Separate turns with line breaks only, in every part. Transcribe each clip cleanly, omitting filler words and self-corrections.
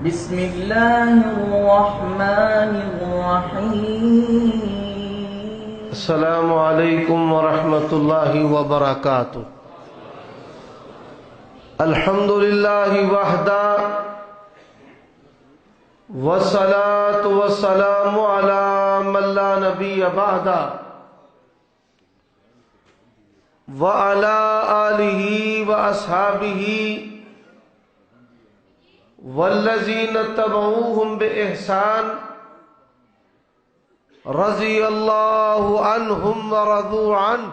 بسم الله الرحمن الرحيم.
السلام علیکم ورحمۃ اللہ وبرکاتہ. الحمد للہ وحدہ والصلاة والسلام علی من لا نبی بعدہ وعلی آلہ واصحابہ والذین اتبعوہم بإحسان رضی اللہ عنہم ورضوا عنہ.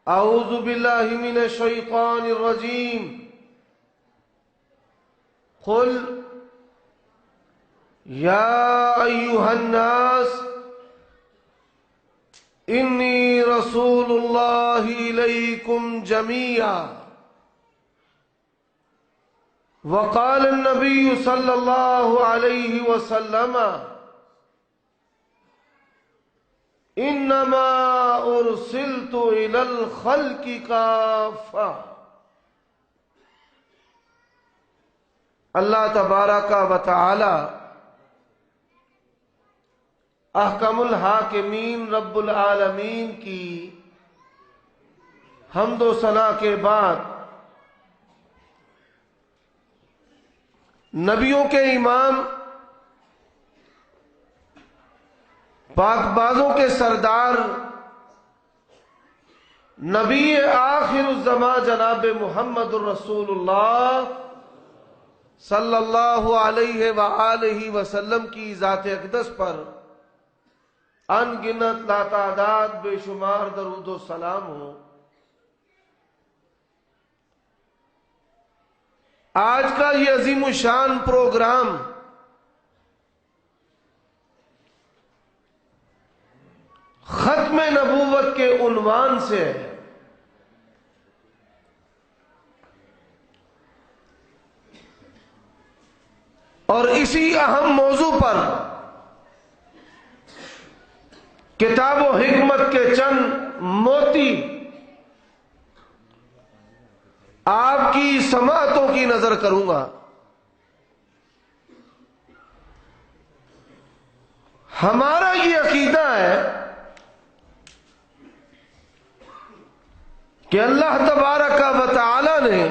اعوذ باللہ من الشیطان الرجیم. قل یا ایہا الناس انی رسول اللہ الیکم جمیعا. وقال النبی صلی اللہ علیہ وسلم انما ارسلت الى الخلق کافہ. اللہ تبارک و تعالی احکم الحاکمین رب العالمین کی حمد و ثنا کے بعد نبیوں کے امام، پاک بازوں کے سردار، نبی آخر الزمان جناب محمد الرسول اللہ صلی اللہ علیہ وآلہ وسلم کی ذات اقدس پر ان گنت لاتعداد بے شمار درود و سلام ہو. آج کا یہ عظیم الشان پروگرام ختم نبوت کے عنوان سے ہے. اور اسی اہم موضوع پر کتاب و حکمت کے چند موتی آپ کی سماعتوں کی نظر کروں گا. ہمارا یہ عقیدہ ہے کہ اللہ تبارک و تعالی نے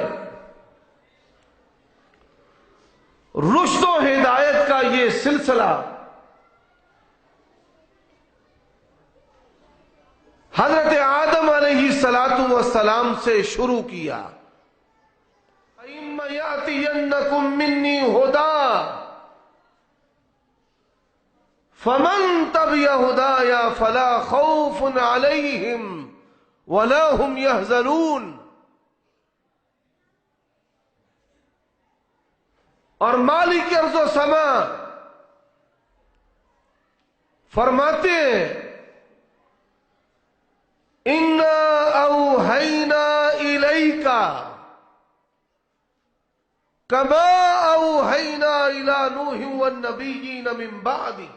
رشد و ہدایت کا یہ سلسلہ حضرت آدم علیہ السلام سے شروع کیا. فَإِمَّا يَأْتِيَنَّكُم مِّنِّي هُدًى فَمَن تَبِعَ هُدَايَ فَلَا خَوْفٌ عَلَيْهِمْ وَلَا هُمْ يَحْزَنُونَ. اور مالک ارض و سما فرماتے ہیں اِنَّا أَوْحَيْنَا إِلَيْكَ كَمَا أَوْحَيْنَا إِلَى نُوحٍ وَالنَّبِيِّينَ مِن بَعْدِهِ.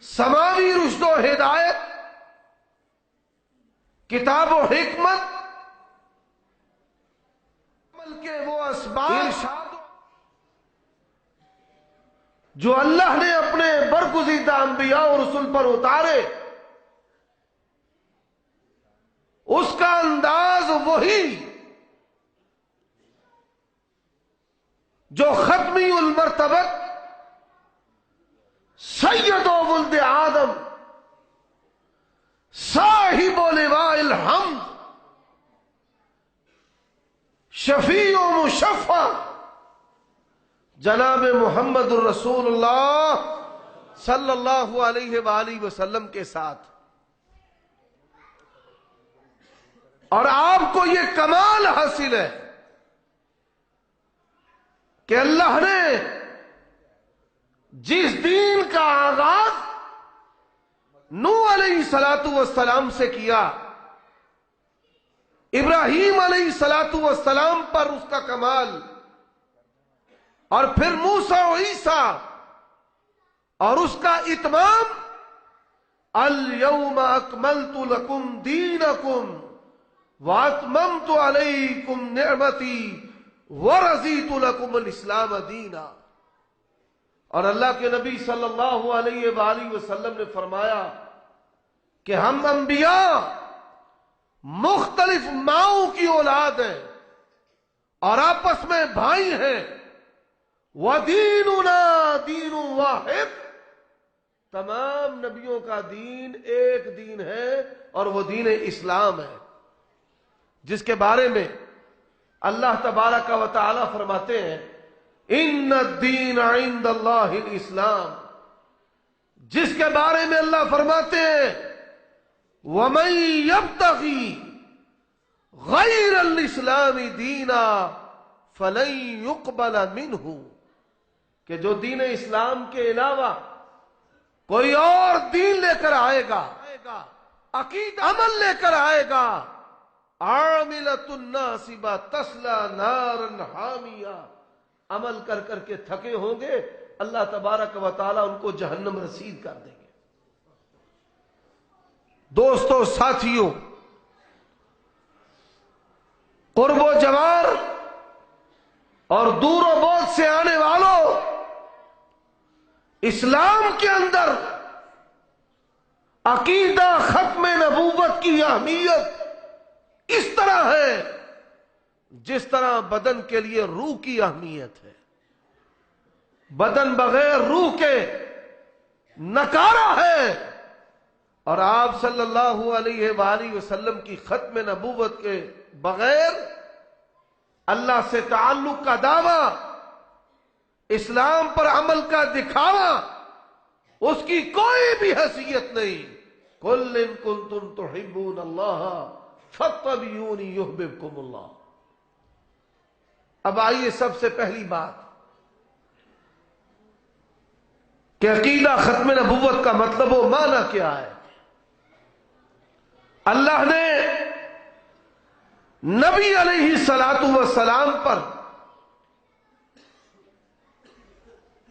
سماوی رشد و ہدایت، کتاب و حکمت، عمل کے وہ اسباب جو اللہ نے اپنے برگزیدہ انبیاء اور رسول پر اتارے، اس کا انداز وہی جو ختمی المرتبت سید و ولد آدم صاحب لواء الحمد شفیع و مشفع جناب محمد الرسول اللہ صلی اللہ علیہ وآلہ وسلم کے ساتھ. اور آپ کو یہ کمال حاصل ہے کہ اللہ نے جس دین کا آغاز نوح علیہ السلام سے کیا، ابراہیم علیہ السلام پر اس کا کمال، اور پھر موسیٰ و عیسیٰ اور اس کا اتمام الیوم اکملت لکم دینکم وَأَتْمَمْتُ عَلَيْكُمْ نِعْمَتِي وَرَضِيتُ لَكُمُ الْإِسْلَامَ دِينًا۔ اور اللہ کے نبی صلی اللہ علیہ وآلہ وسلم نے فرمایا کہ ہم انبیاء مختلف ماؤں کی اولاد ہیں اور آپس میں بھائی ہیں۔ وَدِينُنَا دِينٌ وَاحِدٌ، تمام نبیوں کا دین ایک دین ہے اور وہ دین اسلام ہے، جس کے بارے میں اللہ تبارک و تعالی فرماتے ہیں ان الدین عند اللہ الاسلام، جس کے بارے میں اللہ فرماتے ہیں وَمَن يَبْتَغِي غَيْرَ الْإِسْلَامِ دِينًا فَلَن يُقْبَلَ مِنْهُ، کہ جو دین اسلام کے علاوہ کوئی اور دین لے کر آئے گا، عقیدہ عمل لے کر آئے گا، عاملۃ ناصبہ تصلی نارا حامیہ، عمل کر کر کے تھکے ہوں گے، اللہ تبارک و تعالی ان کو جہنم رسید کر دیں گے۔ دوستو، ساتھیوں، قرب و جوار اور دور و بعد سے آنے والوں، اسلام کے اندر عقیدہ ختم نبوت کی اہمیت اس طرح ہے جس طرح بدن کے لیے روح کی اہمیت ہے۔ بدن بغیر روح کے نکارا ہے، اور آپ صلی اللہ علیہ وآلہ وسلم کی ختم نبوت کے بغیر اللہ سے تعلق کا دعویٰ، اسلام پر عمل کا دکھاوا، اس کی کوئی بھی حیثیت نہیں۔ قُلْ إِن كُنتُمْ تُحِبُّونَ اللَّهَ فَاتَّبِعُونِي يُحْبِبْكُمُ اللَّهُ۔ اب آئیے سب سے پہلی بات کہ عقیدہ ختم نبوت کا مطلب و معنی کیا ہے۔ اللہ نے نبی علیہ الصلوۃ والسلام پر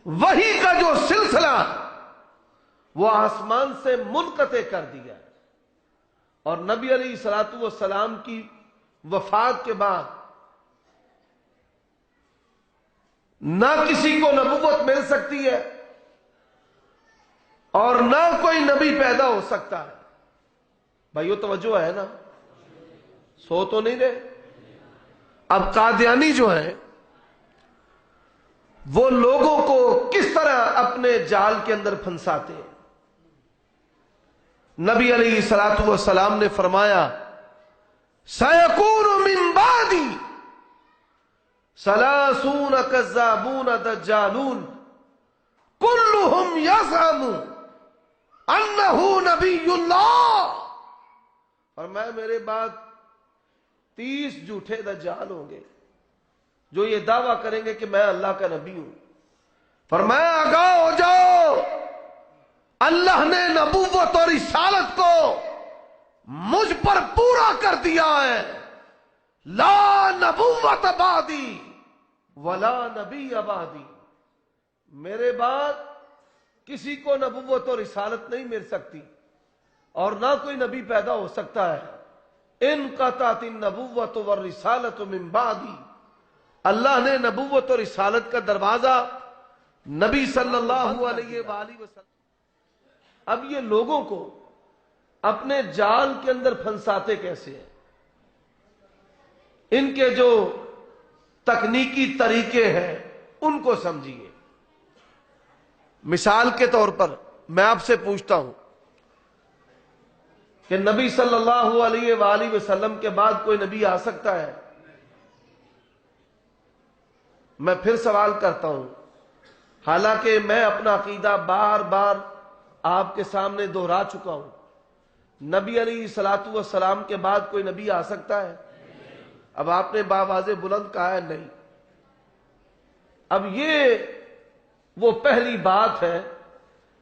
وحی کا جو سلسلہ وہ آسمان سے منقطع کر دیا ہے، اور نبی علیہ الصلوۃ والسلام کی وفات کے بعد نہ کسی کو نبوت مل سکتی ہے اور نہ کوئی نبی پیدا ہو سکتا ہے۔ بھائیو توجہ ہے نا، سو تو نہیں رہے؟ اب قادیانی جو ہیں وہ لوگوں کو کس طرح اپنے جال کے اندر پھنساتے ہیں۔ نبی علیہ الصلوۃ والسلام نے فرمایا سَيَكُونُ مِن بَعْدِي ثَلَاثُونَ كَذَّابُونَ دَجَّالُونَ كُلُّهُمْ يَزْعَمُ أَنَّهُ نَبِيُّ اللَّهِ، اور میرے بعد 30 جھوٹے دجال ہوں گے جو یہ دعویٰ کریں گے کہ میں اللہ کا نبی ہوں۔ فرمایا آگاہ ہو جاؤ، اللہ نے نبوت اور رسالت کو مجھ پر پورا کر دیا ہے۔ لا نبوت بعدی ولا نبی بعدی، میرے بعد کسی کو نبوت اور رسالت نہیں مل سکتی اور نہ کوئی نبی پیدا ہو سکتا ہے۔ انقطعت النبوت والرسالت من بعدی، اللہ نے نبوت اور رسالت کا دروازہ نبی صلی اللہ علیہ وآلہ وسلم۔ اب یہ لوگوں کو اپنے جال کے اندر پھنساتے کیسے ہیں؟ ان کے جو تکنیکی طریقے ہیں ان کو سمجھیے۔ مثال کے طور پر میں آپ سے پوچھتا ہوں کہ نبی صلی اللہ علیہ وآلہ وسلم کے بعد کوئی نبی آ سکتا ہے؟ میں پھر سوال کرتا ہوں، حالانکہ میں اپنا عقیدہ بار بار آپ کے سامنے دہرا چکا ہوں، نبی علیہ الصلوۃ والسلام کے بعد کوئی نبی آ سکتا ہے؟ اب آپ نے باواز بلند کہا ہے نہیں۔ اب یہ وہ پہلی بات ہے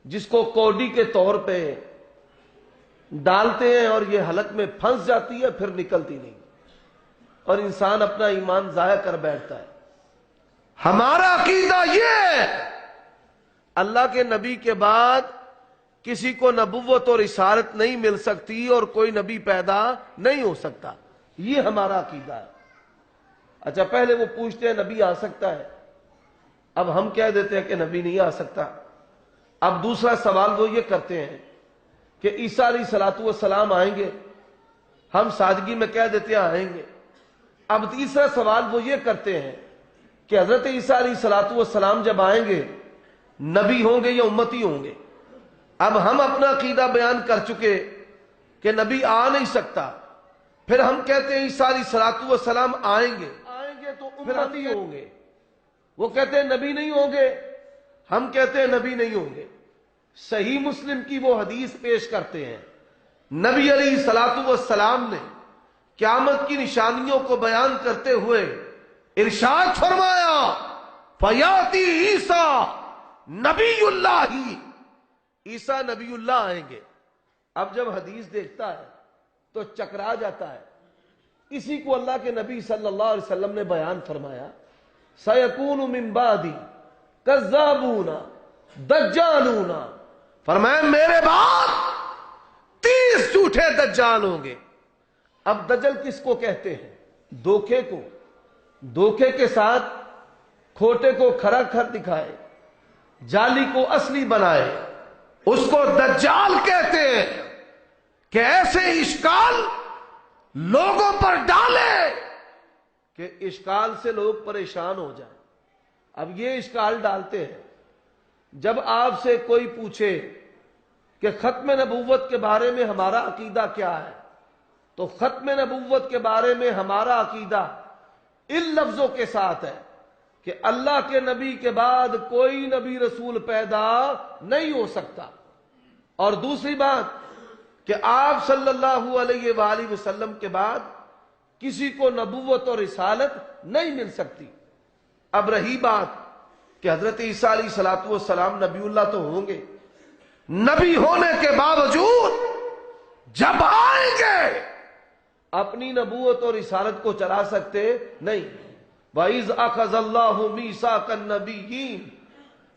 جس کو کوڈی کے طور پہ ڈالتے ہیں اور یہ حلق میں پھنس جاتی ہے، پھر نکلتی نہیں اور انسان اپنا ایمان ضائع کر بیٹھتا ہے۔ ہمارا عقیدہ یہ ہے اللہ کے نبی کے بعد کسی کو نبوت اور رسالت نہیں مل سکتی اور کوئی نبی پیدا نہیں ہو سکتا۔ یہ ہمارا عقیدہ ہے۔ اچھا، پہلے وہ پوچھتے ہیں نبی آ سکتا ہے، اب ہم کہہ دیتے ہیں کہ نبی نہیں آ سکتا۔ اب دوسرا سوال وہ یہ کرتے ہیں کہ عیسیٰ علیہ الصلوۃ والسلام آئیں گے، ہم سادگی میں کہہ دیتے ہیں آئیں گے۔ اب تیسرا سوال وہ یہ کرتے ہیں کہ حضرت عیسیٰ علیہ الصلوۃ والسلام جب آئیں گے نبی ہوں گے یا امتی ہوں گے؟ اب ہم اپنا عقیدہ بیان کر چکے کہ نبی آ نہیں سکتا، پھر ہم کہتے ہیں عیسیٰ علیہ الصلوۃ والسلام آئیں گے تو امتی ہوں گے۔ وہ کہتے ہیں نبی نہیں ہوں گے، ہم کہتے ہیں نبی نہیں ہوں گے۔ صحیح مسلم کی وہ حدیث پیش کرتے ہیں، نبی علیہ الصلوۃ والسلام نے قیامت کی نشانیوں کو بیان کرتے ہوئے ارشاد فرمایا فیاتی عیسیٰ نبی اللہ، عیسیٰ نبی اللہ آئیں گے۔ اب جب حدیث دیکھتا ہے تو چکرا جاتا ہے۔ اسی کو اللہ کے نبی صلی اللہ علیہ وسلم نے بیان فرمایا سَيَكُونُ مِن بَعْدِي كَذَّابُونَ دَجَّالُونَ، فرمایا میرے بعد 30 جھوٹے دجال ہوں گے۔ اب دجل کس کو کہتے ہیں؟ دھوکے کو، دھوکے کے ساتھ کھوٹے کو کھرا کھر دکھائے، جعلی کو اصلی بنائے، اس کو دجال کہتے ہیں کہ ایسے اشکال لوگوں پر ڈالے کہ اشکال سے لوگ پریشان ہو جائیں۔ اب یہ اشکال ڈالتے ہیں، جب آپ سے کوئی پوچھے کہ ختم نبوت کے بارے میں ہمارا عقیدہ کیا ہے، تو ختم نبوت کے بارے میں ہمارا عقیدہ ان لفظوں کے ساتھ ہے کہ اللہ کے نبی کے بعد کوئی نبی رسول پیدا نہیں ہو سکتا، اور دوسری بات کہ آپ صلی اللہ علیہ وآلہ وسلم کے بعد کسی کو نبوت اور رسالت نہیں مل سکتی۔ اب رہی بات کہ حضرت عیسیٰ علیہ الصلوۃ والسلام نبی اللہ تو ہوں گے، نبی ہونے کے باوجود جب آئیں گے اپنی نبوت اور رسالت کو چلا سکتے نہیں۔ وَإِذْ أَخَذَ اللَّهُ مِيثَاقَ النَّبِيِّينَ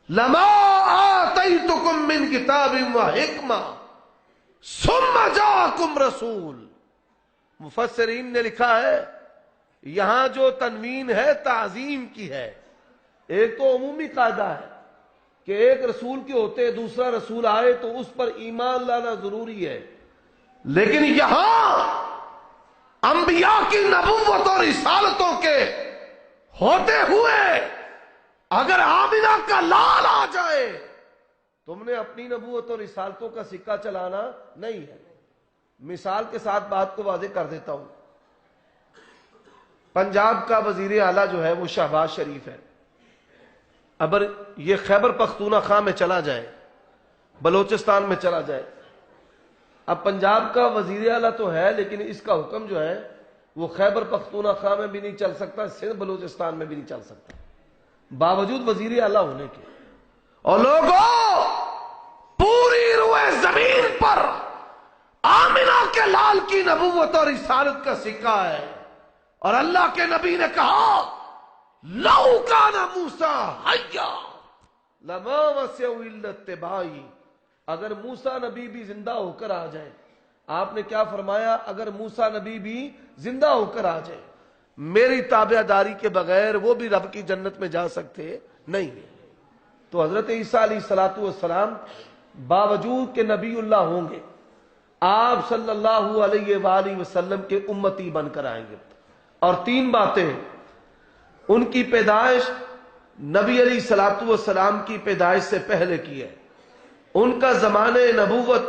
لَمَا آتَيْتُكُم مِّن كِتَابٍ وَحِكْمَةٍ ثُمَّ جَاءَكُمْ رَسُولٌ۔ مفسرین نے لکھا ہے یہاں جو تنوین ہے تعظیم کی ہے۔ ایک تو عمومی قاعدہ ہے کہ ایک رسول کے ہوتے دوسرا رسول آئے تو اس پر ایمان لانا ضروری ہے، لیکن یہاں انبیاء کی نبوت اور رسالتوں کے ہوتے ہوئے اگر آمنہ کا لال آ جائے تم نے اپنی نبوت اور رسالتوں کا سکہ چلانا نہیں ہے۔ مثال کے ساتھ بات کو واضح کر دیتا ہوں۔ پنجاب کا وزیر اعلیٰ جو ہے وہ شہباز شریف ہے۔ اگر یہ خیبر پختونخوا میں چلا جائے، بلوچستان میں چلا جائے، اب پنجاب کا وزیر اعلیٰ تو ہے لیکن اس کا حکم جو ہے وہ خیبر پختونخوا میں بھی نہیں چل سکتا، سندھ بلوچستان میں بھی نہیں چل سکتا، باوجود وزیر اعلیٰ ہونے کے۔ اور لوگوں، پوری روئے زمین پر آمنہ کے لال کی نبوت اور رسالت کا سکہ ہے، اور اللہ کے نبی نے کہا لَوْ كَانَ مُوسَىٰ حَيًّا لَمَا وَسِعَهُ إِلَّا اتِّبَاعِي، اگر موسیٰ نبی بھی زندہ ہو کر آ جائے، آپ نے کیا فرمایا؟ اگر موسیٰ نبی بھی زندہ ہو کر آ جائے میری تابع داری کے بغیر وہ بھی رب کی جنت میں جا سکتے نہیں۔ تو حضرت عیسیٰ علیہ الصلوۃ والسلام باوجود کہ نبی اللہ ہوں گے آپ صلی اللہ علیہ وآلہ وسلم کے امتی بن کر آئیں گے۔ اور 3 باتیں، ان کی پیدائش نبی علیہ الصلوۃ والسلام کی پیدائش سے پہلے کی ہے، ان کا زمانہ نبوت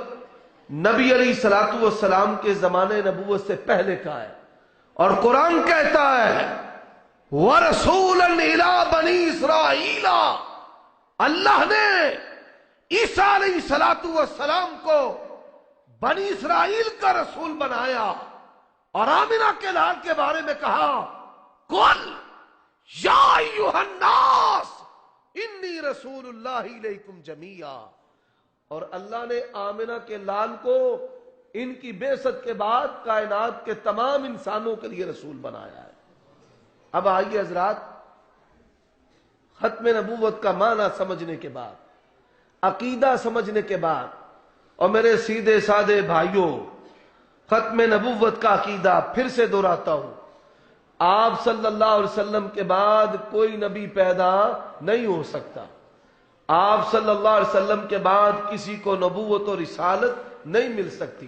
نبی علیہ الصلوۃ والسلام کے زمانے نبوت سے پہلے کا ہے، اور قرآن کہتا ہے وَرَسُولًا إِلَىٰ بَنِي إِسْرَائِيلَ، اللہ نے عیسیٰ علیہ الصلوۃ والسلام کو بنی اسرائیل کا رسول بنایا، اور آمنہ کے لال کے بارے میں کہا قُلْ یا ایھا الناس انی رسول اللہ الیکم جمیعا، اور اللہ نے آمنہ کے لال کو ان کی بعثت کے بعد کائنات کے تمام انسانوں کے لیے رسول بنایا ہے۔ اب آئیے حضرات، ختم نبوت کا معنی سمجھنے کے بعد، عقیدہ سمجھنے کے بعد، اور میرے سیدھے سادے بھائیوں، ختم نبوت کا عقیدہ پھر سے دہراتا ہوں، آپ صلی اللہ علیہ وسلم کے بعد کوئی نبی پیدا نہیں ہو سکتا، آپ صلی اللہ علیہ وسلم کے بعد کسی کو نبوت اور رسالت نہیں مل سکتی،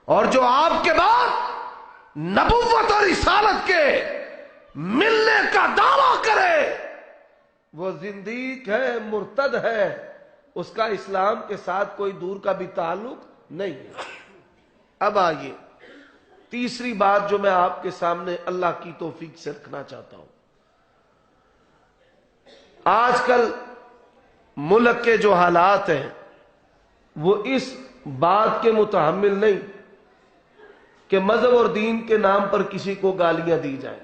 اور جو آپ کے بعد نبوت اور رسالت کے ملنے کا دعویٰ کرے وہ زندیق ہے، مرتد ہے، اس کا اسلام کے ساتھ کوئی دور کا بھی تعلق نہیں ہے۔ اب آئیے تیسری بات جو میں آپ کے سامنے اللہ کی توفیق سے رکھنا چاہتا ہوں، آج کل ملک کے جو حالات ہیں وہ اس بات کے متحمل نہیں کہ مذہب اور دین کے نام پر کسی کو گالیاں دی جائیں،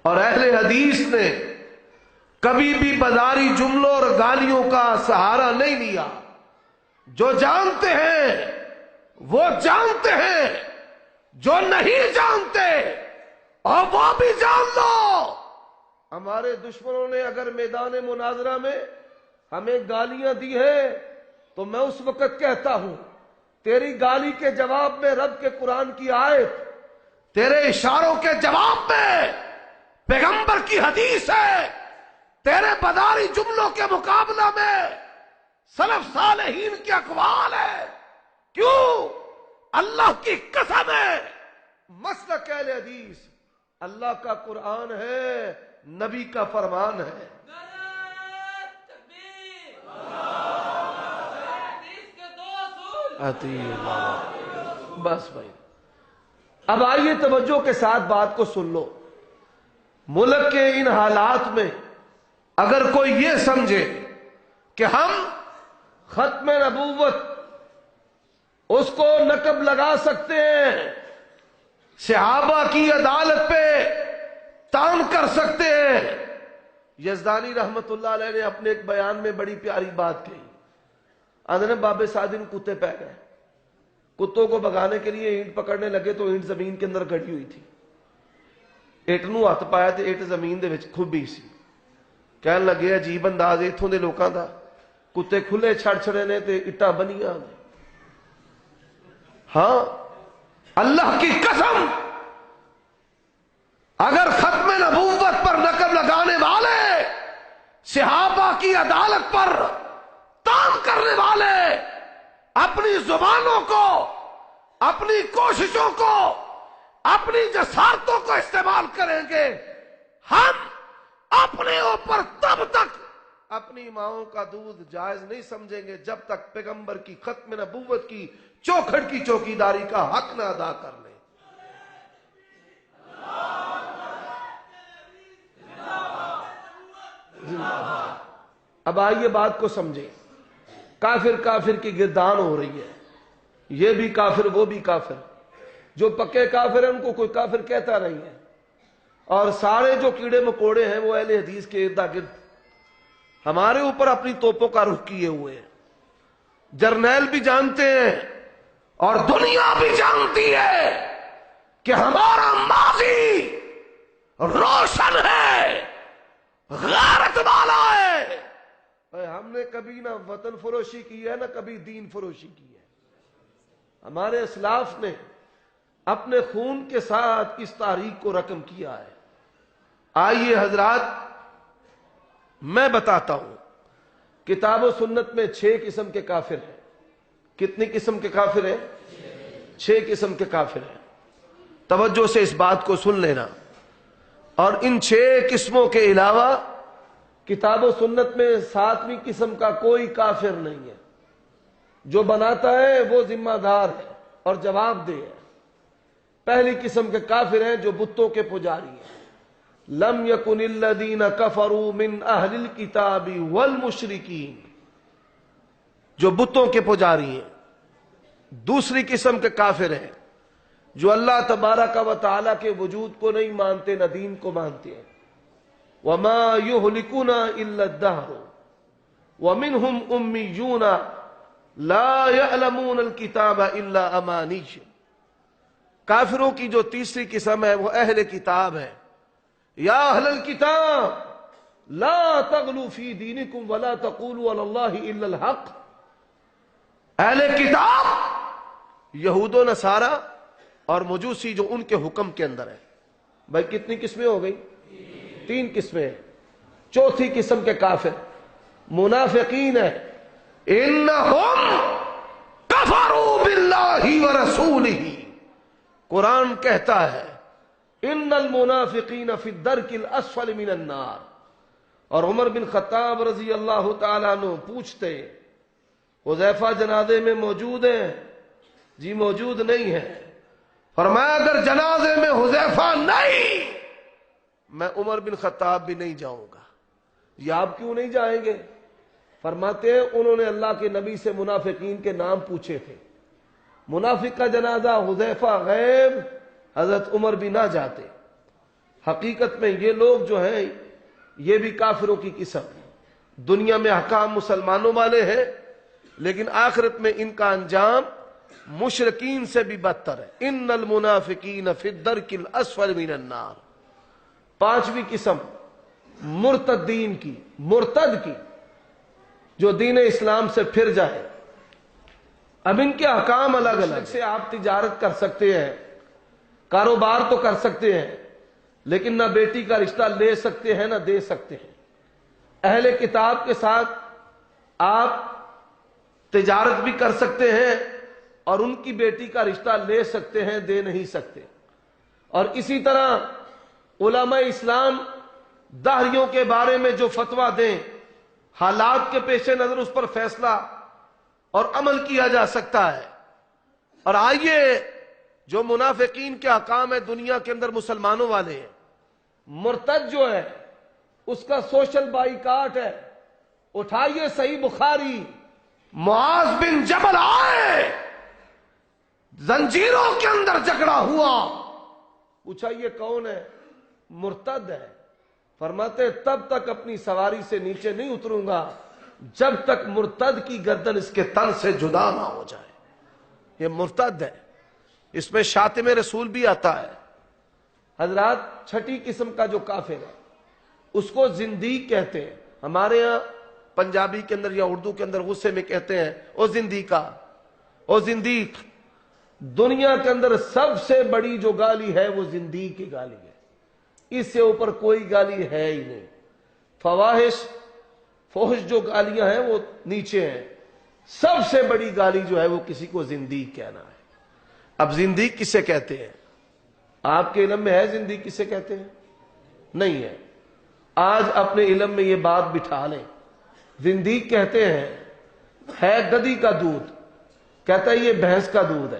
اور اہل حدیث نے کبھی بھی بازاری جملوں اور گالیوں کا سہارا نہیں لیا۔ جو جانتے ہیں وہ جانتے ہیں، جو نہیں جانتے اور وہ بھی جان لو۔ ہمارے دشمنوں نے اگر میدان مناظرہ میں ہمیں گالیاں دی ہیں تو میں اس وقت کہتا ہوں تیری گالی کے جواب میں رب کے قرآن کی آیت، تیرے اشاروں کے جواب میں پیغمبر کی حدیث ہے، تیرے بداری جملوں کے مقابلہ میں سلف صالحین کے اقوال ہے۔ کیوں؟ اللہ کی قسم ہے، مسلک اہل حدیث اللہ کا قرآن ہے، نبی کا فرمان ہے۔ بس بھائی، اب آئیے توجہ کے ساتھ بات کو سن لو۔ ملک کے ان حالات میں اگر کوئی یہ سمجھے کہ ہم ختم نبوت اس کو نقب لگا سکتے ہیں، صحابہ کی عدالت پہ تان کر سکتے ہیں، یزدانی رحمت اللہ علیہ نے اپنے ایک بیان میں بڑی پیاری بات کہی۔ آدھے بابے سادن کتے پہ گئے، کتوں کو بگانے کے لیے اینٹ پکڑنے لگے تو اینٹ زمین کے اندر گڑی ہوئی تھی، اینٹ نو ہاتھ پایا تو اینٹ زمین دے وچ کھبی سی، کہنے لگے عجیب انداز اتھوں دے لوکاں دا، کتے کھلے چھڑ چھڑے نے تے اٹاں بنیاں نے۔ ہاں اللہ کی قسم، اگر ختم نبوت پر نقب لگانے والے، صحابہ کی عدالت پر تان کرنے والے اپنی زبانوں کو، اپنی کوششوں کو، اپنی جسارتوں کو استعمال کریں گے، ہم اپنے اوپر تب تک اپنی ماؤں کا دودھ جائز نہیں سمجھیں گے جب تک پیغمبر کی ختم نبوت کی چوکھڑ کی چوکیداری کا حق نہ ادا کر لیں۔ اب آئیے بات کو سمجھیں، کافر کی گردان ہو رہی ہے، یہ بھی کافر وہ بھی کافر، جو پکے کافر ہیں ان کو کوئی کافر کہتا نہیں ہے، اور سارے جو کیڑے مکوڑے ہیں وہ اہل حدیث کے ارد گرد ہمارے اوپر اپنی توپوں کا رخ کیے ہوئے ہیں۔ جرنیل بھی جانتے ہیں اور دنیا بھی جانتی ہے کہ ہمارا ماضی روشن ہے، غیرت والا ہے۔ ہم نے کبھی نہ وطن فروشی کی ہے نہ کبھی دین فروشی کی ہے۔ ہمارے اسلاف نے اپنے خون کے ساتھ اس تاریخ کو رقم کیا ہے۔ آئیے حضرات، میں بتاتا ہوں، کتاب و سنت میں 6 قسم کے کافر ہیں۔ کتنی قسم کے کافر ہیں؟ 6 قسم کے کافر ہیں۔ توجہ سے اس بات کو سن لینا، اور ان 6 قسموں کے علاوہ کتاب و سنت میں 7ویں قسم کا کوئی کافر نہیں ہے۔ جو بناتا ہے وہ ذمہ دار ہے اور جواب دہ ہے۔ پہلی قسم کے کافر ہیں جو بتوں کے پجاری ہیں۔ لم یکن الذین کفروا من اہل الکتاب والمشرکین، جو بتوں کے پجاری ہیں۔ دوسری قسم کے کافر ہیں جو اللہ تبارک و تعالی کے وجود کو نہیں مانتے نہ دین کو مانتے ہیں۔ وما یہلکنا الا الدہر ومنہم امیون لا یعلمون الکتاب الا امانی۔ کافروں کی جو تیسری قسم ہے وہ اہل کتاب ہے۔ یا اہل الکتاب لا تغلوا فی دینکم ولا تقولوا علی اللہ الا الحق۔ اہل کتاب، یہود و نصارہ، اور مجوسی جو ان کے حکم کے اندر ہے. بھائی کتنی قسمیں ہو گئی؟ 3 قسمیں ہیں. چوتھی قسم کے کافر منافقین ہیں. انہم کفروا باللہ ورسولہ. قرآن کہتا ہے ان المنافقین فی الدرک الاسفل من النار. اور عمر بن خطاب رضی اللہ تعالیٰ عنہ پوچھتے حذیفہ جنازے میں موجود ہیں؟ جی موجود نہیں ہے. فرمایا اگر جنازے میں حذیفہ نہیں میں عمر بن خطاب بھی نہیں جاؤں گا. یہ آپ کیوں نہیں جائیں گے؟ فرماتے ہیں انہوں نے اللہ کے نبی سے منافقین کے نام پوچھے تھے. منافق کا جنازہ حذیفہ غیب، حضرت عمر بھی نہ جاتے. حقیقت میں یہ لوگ جو ہیں یہ بھی کافروں کی قسم. دنیا میں احکام مسلمانوں والے ہیں لیکن آخرت میں ان کا انجام مشرکین سے بھی بدتر ہے. ان المنافقین فی الدرک الاسفل من النار. 5ویں قسم مرتدین کی، مرتد کی، جو دین اسلام سے پھر جائے. اب ان کے احکام الگ الگ سے. آپ تجارت کر سکتے ہیں، کاروبار تو کر سکتے ہیں لیکن نہ بیٹی کا رشتہ لے سکتے ہیں نہ دے سکتے ہیں. اہل کتاب کے ساتھ آپ تجارت بھی کر سکتے ہیں اور ان کی بیٹی کا رشتہ لے سکتے ہیں، دے نہیں سکتے. اور اسی طرح علماء اسلام داہریوں کے بارے میں جو فتویٰ دیں حالات کے پیش نظر اس پر فیصلہ اور عمل کیا جا سکتا ہے. اور آئیے جو منافقین کے احکام ہے دنیا کے اندر مسلمانوں والے ہیں. مرتد جو ہے اس کا سوشل بائیکاٹ ہے. اٹھائیے صحیح بخاری، معاذ بن جبل آئے، زنجیروں کے اندر جکڑا ہوا. پوچھا یہ کون ہے؟ مرتد ہے. فرماتے تب تک اپنی سواری سے نیچے نہیں اتروں گا جب تک مرتد کی گردن اس کے تن سے جدا نہ ہو جائے. یہ مرتد ہے. اس میں شاتم رسول بھی آتا ہے. حضرات 6ٹھی قسم کا جو کافر ہے اس کو زندیق کہتے ہیں. ہمارے ہاں پنجابی کے اندر یا اردو کے اندر غصے میں کہتے ہیں او زندیقہ، او زندیق. دنیا کے اندر سب سے بڑی جو گالی ہے وہ زندیق کی گالی ہے. اس سے اوپر کوئی گالی ہے ہی نہیں. فحش جو گالیاں ہیں وہ نیچے ہیں. سب سے بڑی گالی جو ہے وہ کسی کو زندیق کہنا ہے. اب زندیق کسے کہتے ہیں؟ آپ کے علم میں ہے زندیق کسے کہتے ہیں؟ نہیں ہے. آج اپنے علم میں یہ بات بٹھا لیں. زندیق کہتے ہیں ہے گدی کا دودھ، کہتا ہے یہ بھینس کا دودھ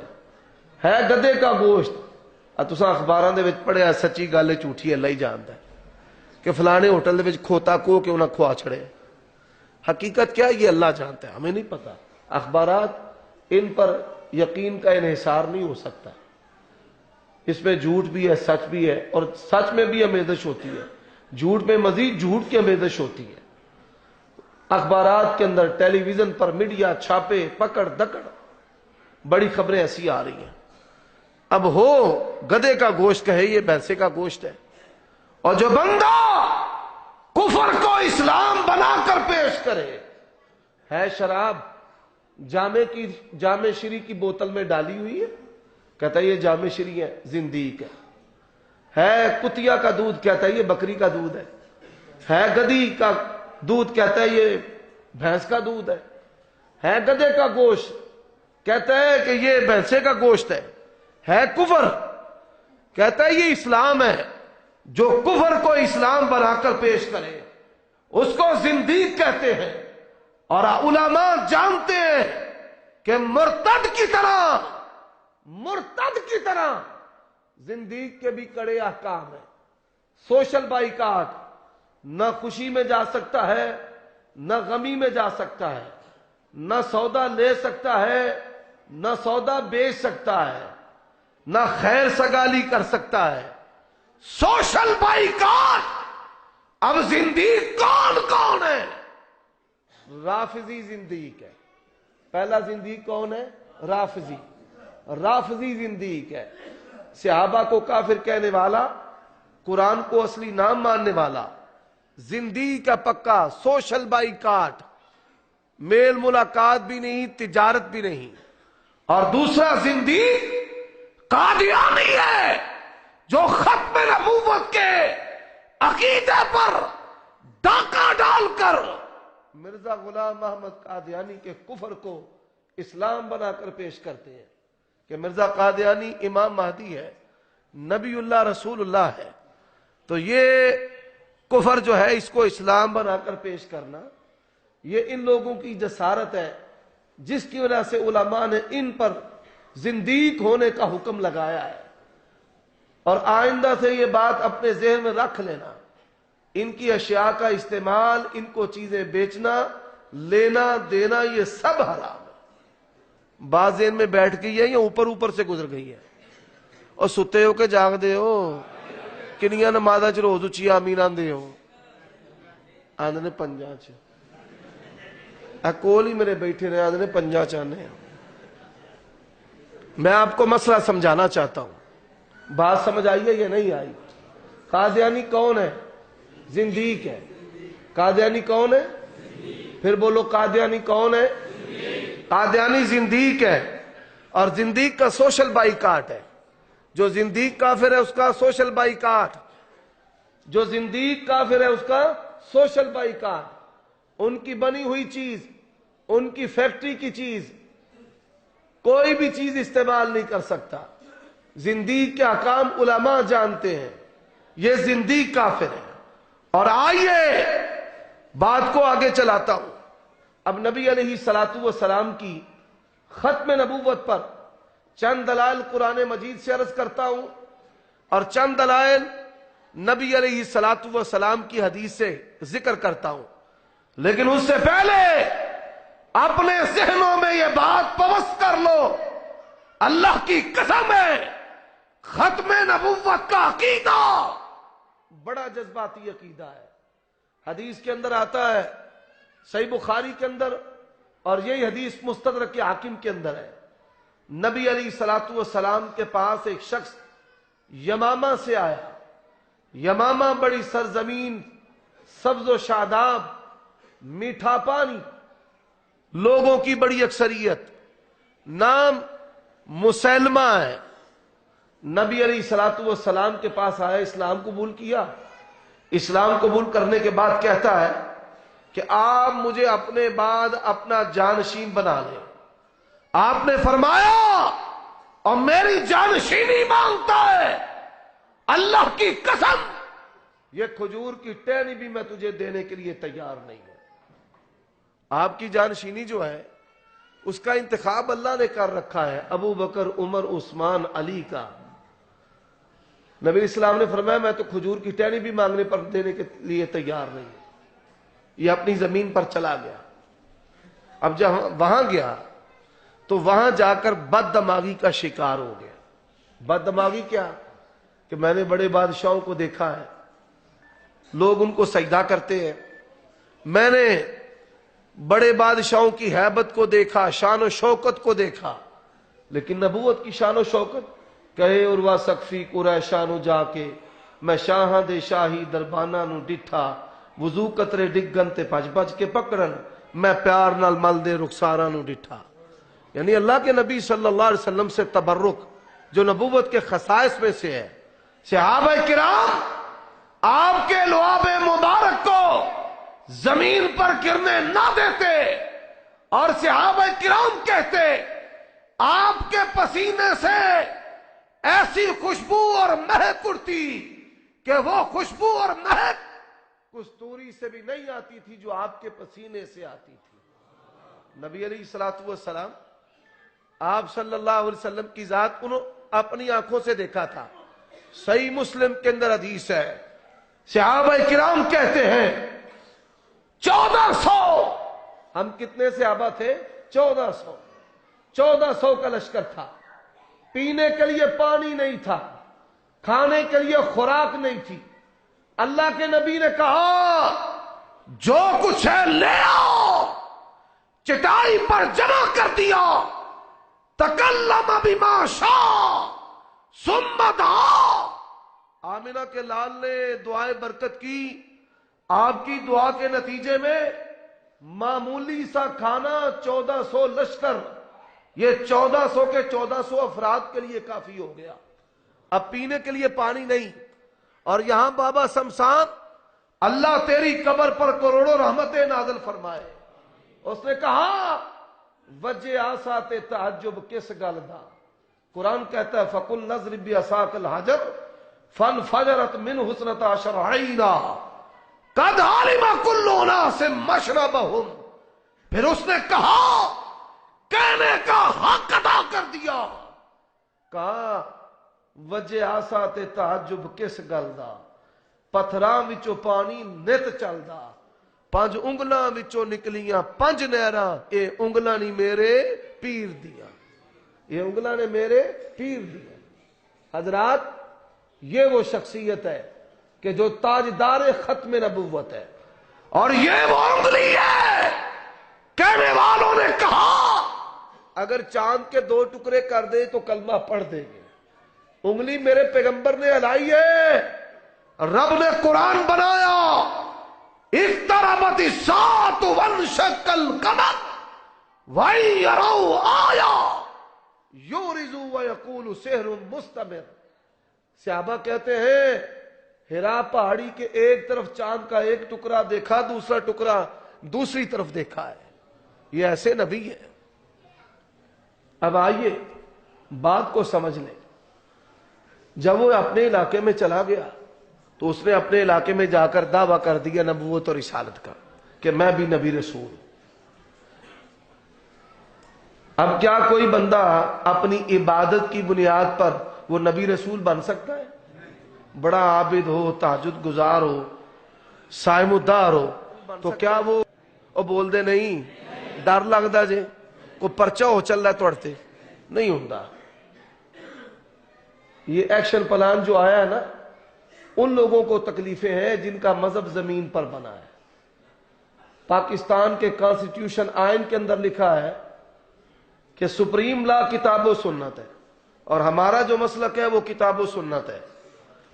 ہے گدے کا گوشت. تساں اخباراں دے وچ پڑھیا سچی گل ہے جھوٹھی ہے اللہ ہی جاندا ہے کہ فلانے ہوٹل دے وچ کھوتا کو کہ انہاں کھوا چھڑے. حقیقت کیا ہے یہ اللہ جانتا ہے، ہمیں نہیں پتا. اخبارات ان پر یقین کا انحصار نہیں ہو سکتا. اس میں جھوٹ بھی ہے سچ بھی ہے اور سچ میں بھی آمیزش ہوتی ہے، جھوٹ میں مزید جھوٹ کی آمیزش ہوتی ہے. اخبارات کے اندر، ٹیلی ویژن پر، میڈیا، چھاپے، پکڑ دکڑ، بڑی خبریں ایسی آ رہی ہیں. اب ہو گدے کا گوشت کہے یہ بھینسے کا گوشت ہے. اور جو بندہ کفر کو اسلام بنا کر پیش کرے، ہے شراب جامع شری کی بوتل میں ڈالی ہوئی ہے، کہتا ہے یہ جامع شری ہے، زندیق ہے. کتیا کا دودھ، کہتا ہے یہ بکری کا دودھ ہے گدی کا دودھ، کہتا ہے یہ بھینس کا دودھ ہے گدے کا گوشت، کہتا ہے کہ یہ بھینسے کا گوشت ہے کفر، کہتا ہے یہ اسلام ہے. جو کفر کو اسلام بنا کر پیش کرے اس کو زندیق کہتے ہیں. اور علماء جانتے ہیں کہ مرتد کی طرح زندیق کے بھی کڑے احکام ہیں. سوشل بائیکاٹ، نہ خوشی میں جا سکتا ہے نہ غمی میں جا سکتا ہے، نہ سودا لے سکتا ہے نہ سودا بیچ سکتا ہے، نہ خیر سگالی کر سکتا ہے. Social boycott. اب زندیق کون ہے؟ رافضی زندیق ہے. پہلا زندیق کون ہے؟ رافضی زندیق ہے. صحابہ کو کافر کہنے والا، قرآن کو اصلی نام ماننے والا. زندیق کا پکا. سوشل بائیکاٹ، میل ملاقات بھی نہیں، تجارت بھی نہیں. اور دوسرا زندیق قادیانی ہے جو ختم نبوت کے عقیدے پر ڈاکہ ڈال کر مرزا غلام احمد قادیانی کے کفر کو اسلام بنا کر پیش کرتے ہیں کہ مرزا قادیانی امام مہدی ہے، نبی اللہ رسول اللہ ہے. تو یہ کفر جو ہے اس کو اسلام بنا کر پیش کرنا، یہ ان لوگوں کی جسارت ہے جس کی وجہ سے علماء نے ان پر زندیق ہونے کا حکم لگایا ہے. اور آئندہ سے یہ بات اپنے ذہن میں رکھ لینا، ان کی اشیاء کا استعمال، ان کو چیزیں بیچنا، لینا دینا، یہ سب حرام ہے. بعض ذہن میں بیٹھ گئی ہے یا اوپر اوپر سے گزر گئی ہے؟ اور ستے ہو کے جاگ دے ہو کنیاں نمازہ چ روز اچھی آمین آندے ہو آندھنے پنجا کول ہی میرے بیٹھے رہے آندھنے پنجا چاہنے ہیں. میں آپ کو مسئلہ سمجھانا چاہتا ہوں، بات سمجھ آئی ہے یا نہیں آئی؟ قادیانی کون ہے؟ زندیق ہے. قادیانی کون ہے؟ پھر بولو قادیانی کون ہے؟ قادیانی زندیق ہے، اور زندیق کا سوشل بائیکاٹ ہے. جو زندیق کافر ہے اس کا سوشل بائیکاٹ، جو زندیق کافر ہے اس کا سوشل بائیکاٹ. ان کی بنی ہوئی چیز، ان کی فیکٹری کی چیز، کوئی بھی چیز استعمال نہیں کر سکتا. زندیق کے احکام علماء جانتے ہیں، یہ زندیق کافر ہے. اور آئیے بات کو آگے چلاتا ہوں. اب نبی علیہ الصلوۃ والسلام کی ختم نبوت پر چند دلائل قرآن مجید سے عرض کرتا ہوں، اور چند دلائل نبی علیہ الصلوۃ والسلام کی حدیث سے ذکر کرتا ہوں. لیکن اس سے پہلے اپنے ذہنوں میں یہ بات پوست کر لو، اللہ کی قسم ہے ختم نبوت کا عقیدہ بڑا جذباتی عقیدہ ہے. حدیث کے اندر آتا ہے، صحیح بخاری کے اندر، اور یہی حدیث مستدرک حاکم کے اندر ہے. نبی علیہ الصلوۃ والسلام کے پاس ایک شخص یمامہ سے آیا. یمامہ بڑی سرزمین، سبز و شاداب، میٹھا پانی، لوگوں کی بڑی اکثریت. نام مسلمہ ہے. نبی علیہ الصلوۃ والسلام کے پاس آیا، اسلام قبول کیا. اسلام قبول کرنے کے بعد کہتا ہے کہ آپ مجھے اپنے بعد اپنا جانشین بنا لیں. آپ نے فرمایا اور میری جانشینی مانگتا ہے، اللہ کی قسم یہ کھجور کی ٹہنی بھی میں تجھے دینے کے لیے تیار نہیں ہوں. آپ کی جانشینی جو ہے اس کا انتخاب اللہ نے کر رکھا ہے، ابو بکر، عمر، عثمان، علی کا. نبی اسلام نے فرمایا میں تو کھجور کی ٹہنی بھی مانگنے پر دینے کے لیے تیار نہیں ہوں. یہ اپنی زمین پر چلا گیا. اب جب وہاں گیا تو وہاں جا کر بد دماغی کا شکار ہو گیا. بد دماغی کیا؟ کہ میں نے بڑے بادشاہوں کو دیکھا ہے، لوگ ان کو سجدہ کرتے ہیں. میں نے بڑے بادشاہوں کی ہیبت کو دیکھا، شان و شوکت کو دیکھا، لیکن نبوت کی شان و شوکت کہے عروا سقفی قریشانو جا کے میں شاہاں دے شاہی دربانہ نو ڈٹھا، وضو قطرے ڈگن تے پج پج کے پکڑن، میں پیار نال مل دے رخساراں نو ڈٹھا. یعنی اللہ کے نبی صلی اللہ علیہ وسلم سے تبرک جو نبوت کے خصائص میں سے ہے. صحابہ کرام آپ کے لعاب مبارک کو زمین پر گرنے نہ دیتے، اور صحابہ کرام کہتے آپ کے پسینے سے ایسی خوشبو اور مہک اڑتی کہ وہ خوشبو اور مہک کستوری سے بھی نہیں آتی تھی جو آپ کے پسینے سے آتی تھی. نبی علیہ الصلوۃ والسلام آپ صلی اللہ علیہ وسلم کی ذات انہوں اپنی آنکھوں سے دیکھا تھا. صحیح مسلم کے اندر حدیث ہے، صحابہ کرام کہتے ہیں 1400، ہم کتنے صحابہ تھے؟ 1400. 1400 کا لشکر تھا. پینے کے لیے پانی نہیں تھا، کھانے کے لیے خوراک نہیں تھی. اللہ کے نبی نے کہا جو کچھ ہے لے آؤ. چٹائی پر جمع کر دیا. تکلم بما شاء ثم دعا. آمنہ کے لال نے دعائے برکت کی. آپ کی دعا کے نتیجے میں معمولی سا کھانا 1400 لشکر یہ 1400 کے 1400 افراد کے لیے کافی ہو گیا، اب پینے کے لیے پانی نہیں۔ اور یہاں بابا شمشان، اللہ تیری قبر پر کروڑوں رحمتیں نازل فرمائے۔ اس نے کہا وجہ آسات تعجب کس گل دا، قرآن کہتا ہے فَقُلْ نَضْرِبْ بِعَصَاكَ الْحَجَرَ فَانْفَجَرَتْ مِنْهُ اثْنَتَا عَشَرَ عَيْنًا قَدْ عَلِمَ كُلُّ أُنَاسٍ مَشْرَبَهُمْ۔ پھر اس نے کہا، کہنے کا حق ادا کر دیا، کہا وجہ آسات تعجب کس گل دا، پتھراں وچوں پانی نت چلدا، 5 انگلاں وچوں نکلیاں 5 نہراں، اے انگلاں نہیں میرے پیر دیا، یہ انگلاں نے میرے پیر دیا۔ حضرات، یہ وہ شخصیت ہے کہ جو تاجدار ختم نبوت ہے، اور یہ وہ انگلی ہے، کہنے والوں نے کہا اگر چاند کے 2 ٹکڑے کر دے تو کلمہ پڑھ دیں گے۔ انگلی میرے پیغمبر نے ہلائی ہے، رب نے قرآن بنایا، اقتربت الساعۃ وانشق القمر وإن يروا آیہ یورزوا ویقولوا سحر مستمر۔ صحابہ کہتے ہیں ہرا پہاڑی کے ایک طرف چاند کا ایک ٹکڑا دیکھا، دوسرا ٹکڑا دوسری طرف دیکھا ہے، یہ ایسے نبی ہے۔ اب آئیے بات کو سمجھ لیں، جب وہ اپنے علاقے میں چلا گیا تو اس نے اپنے علاقے میں جا کر دعویٰ کر دیا نبوت اور رسالت کا کہ میں بھی نبی رسول ہوں۔ اب کیا کوئی بندہ اپنی عبادت کی بنیاد پر وہ نبی رسول بن سکتا ہے؟ بڑا عابد ہو، تہجد گزار ہو، صائم الدہر ہو، تو کیا وہ بول دے نہیں ڈر لگتا جے کوئی پرچہ ہو چل رہا توڑتے نہیں ہوتا۔ یہ ایکشن پلان جو آیا ہے نا، ان لوگوں کو تکلیفیں ہیں جن کا مذہب زمین پر بنا ہے۔ پاکستان کے کانسٹیٹیوشن آئین کے اندر لکھا ہے کہ سپریم لا کتاب و سنت ہے، اور ہمارا جو مسلک ہے وہ کتاب و سنت ہے۔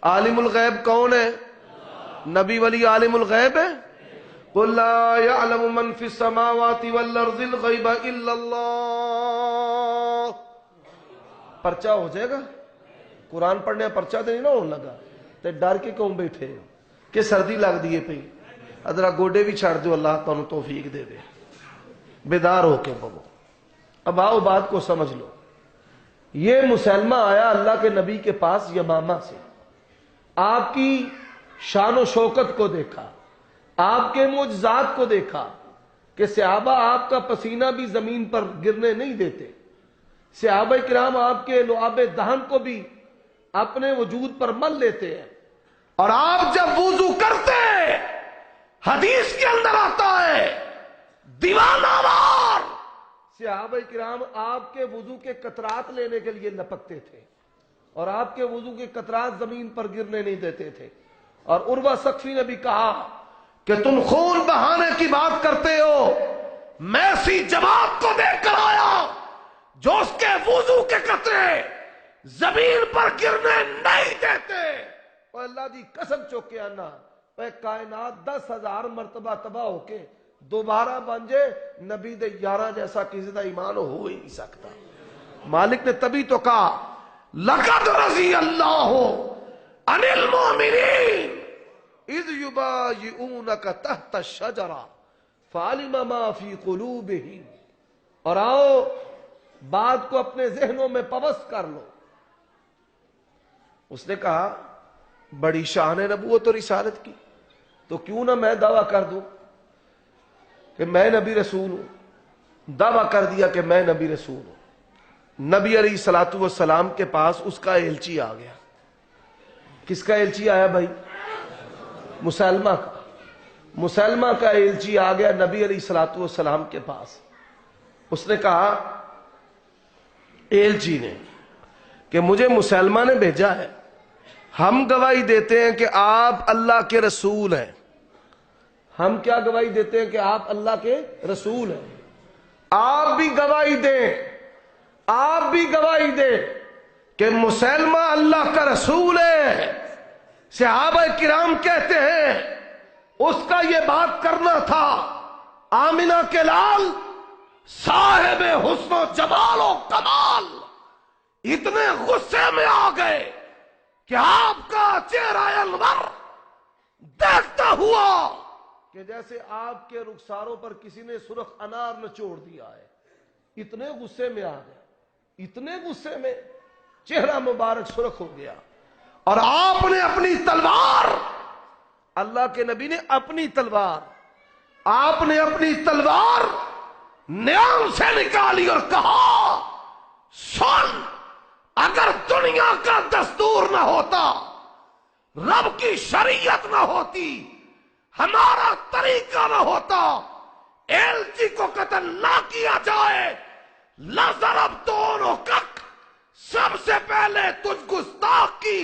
عالم الغیب کون ہے؟ نبی ولی عالم الغیب ہے؟ قُلْ لَا يَعْلَمُ مَنْ فِي السَّمَاوَاتِ وَالْأَرْضِ الْغَيْبَ إِلَّا اللَّهُ۔ پرچہ ہو جائے گا؟ قرآن پڑھنے پرچہ تو نہیں نہ ہونے لگا، تے ڈر کے کیوں بیٹھے کہ سردی لگ دیے پئی؟ ادرا گوڈے بھی چھڑ دو، اللہ تانوں توفیق دے دے، بیدار ہو کے بولو۔ اب آؤ بات کو سمجھ لو۔ یہ مسلمہ آیا اللہ کے نبی کے پاس یمامہ سے، آپ کی شان و شوکت کو دیکھا، آپ کے معجزات کو دیکھا کہ صحابہ آپ کا پسینہ بھی زمین پر گرنے نہیں دیتے، صحابہ کرام آپ کے لعاب دہن کو بھی اپنے وجود پر مل لیتے ہیں، اور آپ جب وضو کرتے حدیث کے اندر آتا ہے دیوانہ وار صحابہ کرام آپ کے وضو کے قطرات لینے کے لیے لپکتے تھے، اور آپ کے وضو کے قطرات زمین پر گرنے نہیں دیتے تھے۔ اور عروہ ثقفی نے بھی کہا کہ تم خون بہانے کی بات کرتے ہو، میں ایسی جماعت کو دیکھ کر آیا جو اس کے وضو کے قطرے زمین پر گرنے نہیں دیتے۔ اور اللہ دی قسم چوک کے آنا، اے کائنات 10,000 مرتبہ تباہ ہو کے دوبارہ بن جائے، نبی دے 11 جیسا کسی دا ایمان ہو ہی نہیں سکتا۔ مالک نے تبھی تو کہا لَقَدْ رَضِيَ اللَّهُ عَنِ الْمُؤْمِنِينَ اِذْ يُبَايِعُونَكَ تَحْتَ الشَّجَرَةِ فَعَلِمَ مَا فِي قُلُوبِهِمْ۔ اور آؤ بات کو اپنے ذہنوں میں پوست کر لو۔ اس نے کہا بڑی شان ہے نبوت اور رسالت کی، تو کیوں نہ میں دعویٰ کر دوں کہ میں نبی رسول ہوں۔ دعویٰ کر دیا کہ میں نبی رسول ہوں۔ نبی علیہ الصلوۃ والسلام کے پاس اس کا ایلچی آ گیا۔ کس کا ایلچی آیا بھائی؟ مسلمہ کا۔ مسلمہ کا ایلچی آ گیا نبی علیہ الصلوۃ والسلام کے پاس۔ اس نے کہا ایلچی نے کہ مجھے مسلمہ نے بھیجا ہے، ہم گواہی دیتے ہیں کہ آپ اللہ کے رسول ہیں۔ ہم کیا گواہی دیتے ہیں؟ کہ آپ اللہ کے رسول ہیں۔ آپ بھی گواہی دیں، آپ بھی گواہی دیں کہ مسلمہ اللہ کا رسول ہے۔ صحابہ کرام کہتے ہیں اس کا یہ بات کرنا تھا، آمنہ کے لال صاحب حسن و جمال و کمال اتنے غصے میں آ گئے کہ آپ کا چہرہ انور دیکھتا ہوا کہ جیسے آپ کے رخساروں پر کسی نے سرخ انار نچوڑ دیا ہے. اتنے غصے میں آ گئے، اتنے غصے میں چہرہ مبارک سرخ ہو گیا. اور آپ نے اپنی تلوار، اللہ کے نبی نے اپنی تلوار، آپ نے اپنی تلوار نیام سے نکالی اور کہا سن، اگر دنیا کا دستور نہ ہوتا، رب کی شریعت نہ ہوتی، ہمارا طریقہ نہ ہوتا، ایلچی کو قتل نہ کیا جائے، لَضَرَبْتُ سب سے پہلے تجھ گستاخ کی،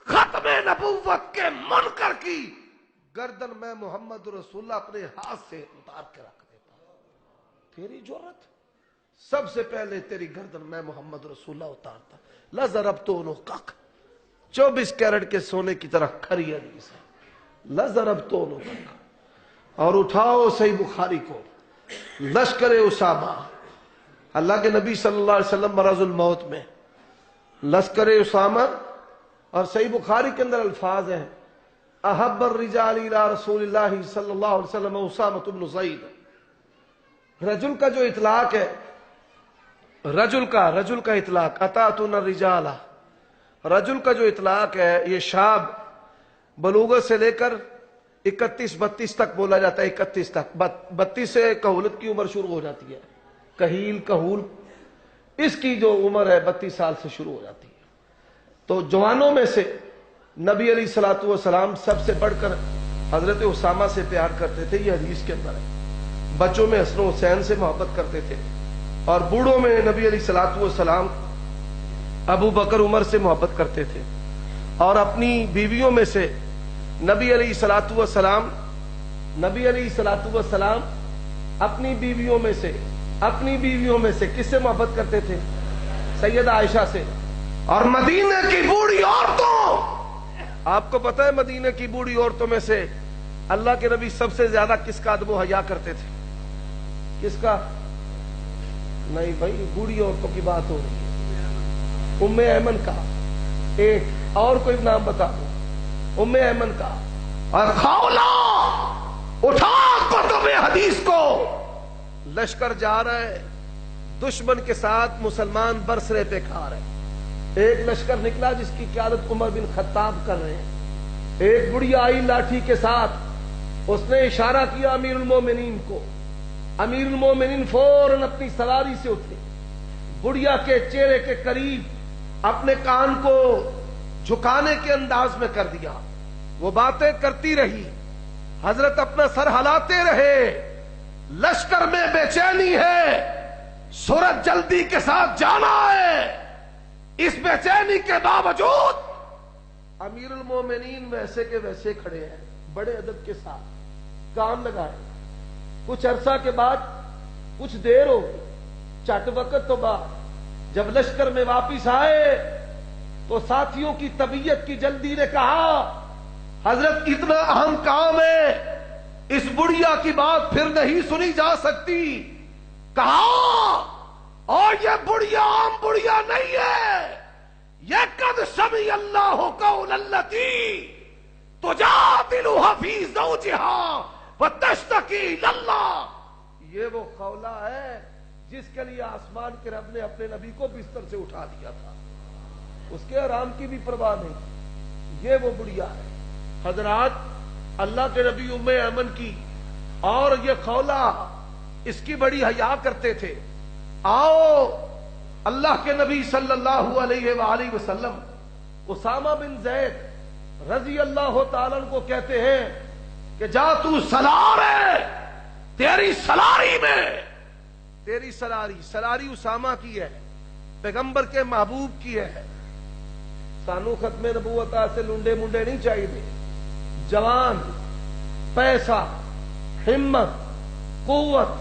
ختم نبوت کے منکر کی گردن میں محمد رسول اللہ اپنے ہاتھ سے اتار کے رکھ دیتا. تیری جرت، سب سے پہلے تیری گردن میں محمد رسول اللہ اتارتا. لَضَرَبْتُ 24 کیرٹ کے سونے کی طرح کھری حدیث ہے. لَضَرَبْتُ اور اٹھاؤ صحیح بخاری کو، لشکر اسامہ، اللہ کے نبی صلی اللہ علیہ وسلم مرض الموت میں، لشکر اسامہ. اور صحیح بخاری کے اندر الفاظ ہیں احب الرجال الى رسول اللہ صلی اللہ علیہ وسلم اسامہ بن زید. رجل کا جو اطلاق ہے، رجل کا اطلاق، اتاتون الرجال، رجل کا جو اطلاق ہے یہ شاب بلوغت سے لے کر 31-32 تک بولا جاتا ہے. 31 تک، 32 سے کہولت کی عمر شروع ہو جاتی ہے. کہول اس کی جو عمر ہے 32 سال سے شروع ہو جاتی ہے. تو جوانوں میں سے نبی علیہ الصلوۃ والسلام سب سے بڑھ کر حضرت اسامہ سے پیار کرتے تھے، یہ حدیث کے اندر ہے. بچوں میں حسن و حسین سے محبت کرتے تھے، اور بوڑھوں میں نبی علیہ الصلوۃ والسلام ابو بکر عمر سے محبت کرتے تھے. اور اپنی بیویوں میں سے نبی علیہ الصلوۃ والسلام اپنی بیویوں میں سے کس سے محبت کرتے تھے؟ سیدہ عائشہ سے. اور مدینہ کی بوڑھی عورتوں، آپ کو پتہ ہے مدینہ کی بوڑھی عورتوں میں سے اللہ کے نبی سب سے زیادہ کس کا ادب و حیا کرتے تھے؟ کس کا؟ نہیں بھائی، بوڑھی عورتوں کی بات ہو رہی ہے. ام ایمن کا. ایک اور کوئی نام بتا دو. ام ایمن کا. اور خولہ اٹھا کتب حدیث کو، لشکر جا رہا ہے، دشمن کے ساتھ مسلمان برسرے پہ کھا رہے ہیں. ایک لشکر نکلا جس کی قیادت عمر بن خطاب کر رہے ہیں. ایک بڑھیا آئی لاٹھی کے ساتھ، اس نے اشارہ کیا امیر المومنین کو. امیر المومنین فوراً اپنی سواری سے اترے، بڑھیا کے چہرے کے قریب اپنے کان کو جھکانے کے انداز میں کر دیا. وہ باتیں کرتی رہی، حضرت اپنا سر ہلاتے رہے. لشکر میں بے چینی ہے، سورج جلدی کے ساتھ جانا ہے. اس بے چینی کے باوجود امیر المومنین ویسے کے ویسے کھڑے ہیں، بڑے ادب کے ساتھ کام لگائے. کچھ عرصہ کے بعد، کچھ دیر ہو گئی، چٹ وقت تو بعد جب لشکر میں واپس آئے تو ساتھیوں کی طبیعت کی جلدی نے کہا حضرت اتنا اہم کام ہے، اس بڑھیا کی بات پھر نہیں سنی جا سکتی. کہا اور یہ بڑھیا عام بڑھیا نہیں ہے، یہ قد سمع اللہ قول التی تجادلها فی زوجها وتشتکی الی اللہ. یہ وہ خولہ ہے جس کے لیے آسمان کے رب نے اپنے نبی کو بستر سے اٹھا دیا تھا، اس کے آرام کی بھی پرواہ نہیں. یہ وہ بڑھیا ہے. حضرات، اللہ کے نبی ام ایمن کی اور یہ خولہ اس کی بڑی حیا کرتے تھے. آؤ اللہ کے نبی صلی اللہ علیہ وآلہ وسلم اسامہ بن زید رضی اللہ تعالیٰ عنہ کو کہتے ہیں کہ جا تو سلار ہے، تیری سلاری میں، تیری سلاری اسامہ کی ہے، پیغمبر کے محبوب کی ہے. سانو ختم نبوت سے لنڈے منڈے نہیں چاہیے. جوان، پیسہ، ہمت، قوت،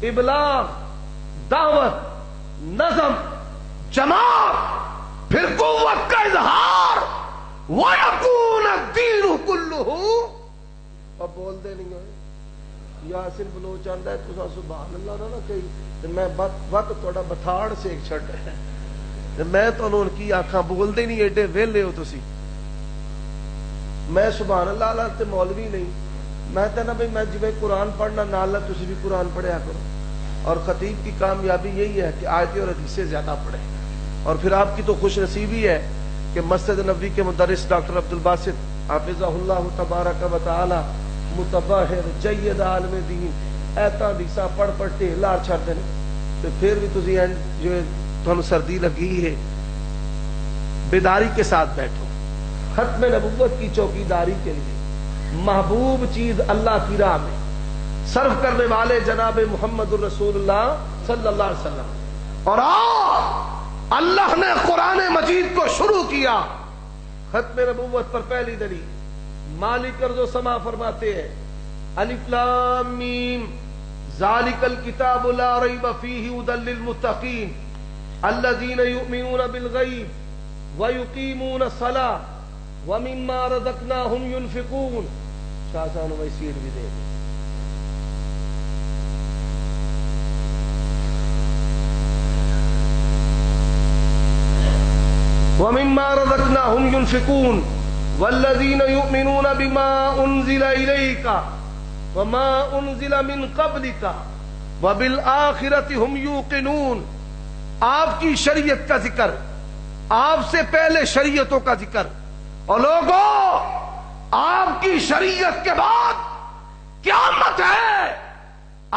ابلاغ، دعوت، نظم، جماعت، پھر قوت کا اظہار، وَيَكُونَ الدِّينُ كُلُّهُ. اب بول دے نہیں ہوئے یاسر بلوچ آندا ہے تساں سبحان اللہ نہ کہی تے میں وقت تہاڈا بتھاڑ سیک چھڈ تے میں تانوں کی آکھاں بولدے نہیں ایڈے ویلے ہو تسی. میں سبحان اللہ والا تے مولوی نہیں, میں کہنا بھائی میں جویں قرآن پڑھنا نال تسی بھی قرآن پڑھیا کرو. اور خطیب کی کامیابی یہی ہے کہ آیتیں اور حدیثیں زیادہ پڑھیں. اور پھر آپ کی تو خوش نصیبی ہے کہ مسجد نبوی کے مدرس ڈاکٹر عبد الباسط حافظہ اللہ تبارک و تعالی متبہر جید عالم دین ایتاں حدیثاں پڑھ پڑھ کے لار چھڑ دیں تو پھر بھی تسی جو ہے تھانوں سردی لگی ہے. بیداری کے ساتھ بیٹھو. ختم نبوت کی چوکیداری کے لیے محبوب چیز اللہ کی راہ میں صرف کرنے والے جناب محمد الرسول اللہ صلی اللہ علیہ وسلم. اور اللہ نے قرآن مجید کو شروع کیا ختم نبوت پر. پہلی دلیل مالک ارض و سما فرماتے ہیں الف لام میم ذالک الکتاب لا ریب فیہ ھدی للمتقین الذین یؤمنون بالغیب ویقیمون الصلاۃ ومما رزقناہم ینفقون. شاہ صاحب نے سیٹ بھی دے دی. وَمِمَّا رَزَقْنَاهُمْ يُنْفِقُونَ وَالَّذِينَ يُؤْمِنُونَ بِمَا أُنزِلَ إِلَيْكَ وَمَا أُنزِلَ مِنْ قَبْلِكَ وَبِالْآخِرَةِ هُمْ يُوقِنُونَ. آپ کی شریعت کا ذکر, آپ سے پہلے شریعتوں کا ذکر. اور لوگوں آپ کی شریعت کے بعد قیامت ہے,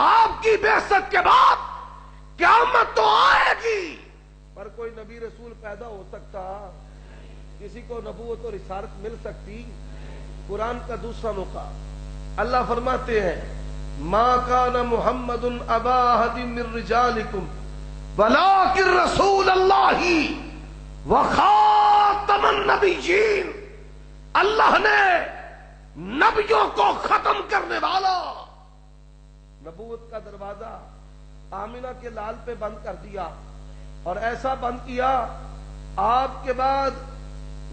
آپ کی بعثت کے بعد قیامت تو آئے گی. پر کوئی نبی رسول پیدا ہو سکتا, کسی کو نبوت اور رسالت مل سکتی. قرآن کا دوسرا موقع اللہ فرماتے ہیں ما کان محمد ابا احد من رجالکم ولکن رسول اللہ وخاتم النبیین. اللہ نے نبیوں کو ختم کرنے والا نبوت کا دروازہ آمنہ کے لال پہ بند کر دیا. اور ایسا بند کیا آپ کے بعد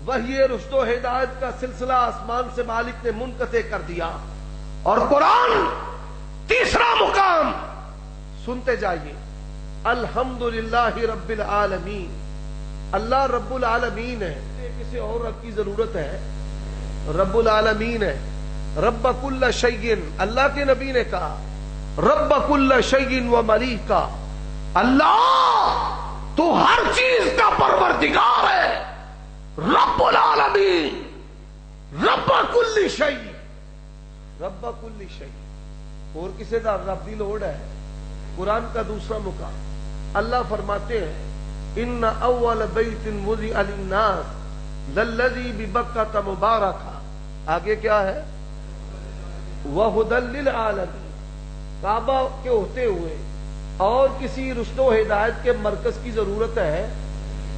وحی رشد و ہدایت کا سلسلہ آسمان سے مالک نے منقطع کر دیا. اور قرآن تیسرا مقام سنتے جائیے الحمدللہ رب العالمین. اللہ رب العالمین ہے, کسی اور رب کی ضرورت ہے؟ رب العالمین ہے. رب کل شیء, اللہ کے نبی نے کہا رب کل شیء و ملیکا. اللہ تو ہر چیز کا پروردگار ہے. رب العالمین رب کل شیء, رب کل شیء. اور کسی دا رب دی لوڑ ہے؟ قرآن کا دوسرا مقام اللہ فرماتے ہیں ان اول بیت وضع للناس للذی ببکۃ مبارکا. آگے کیا ہے؟ وہدی للعالمین. کعبہ کے ہوتے ہوئے اور کسی رشد و ہدایت کے مرکز کی ضرورت ہے؟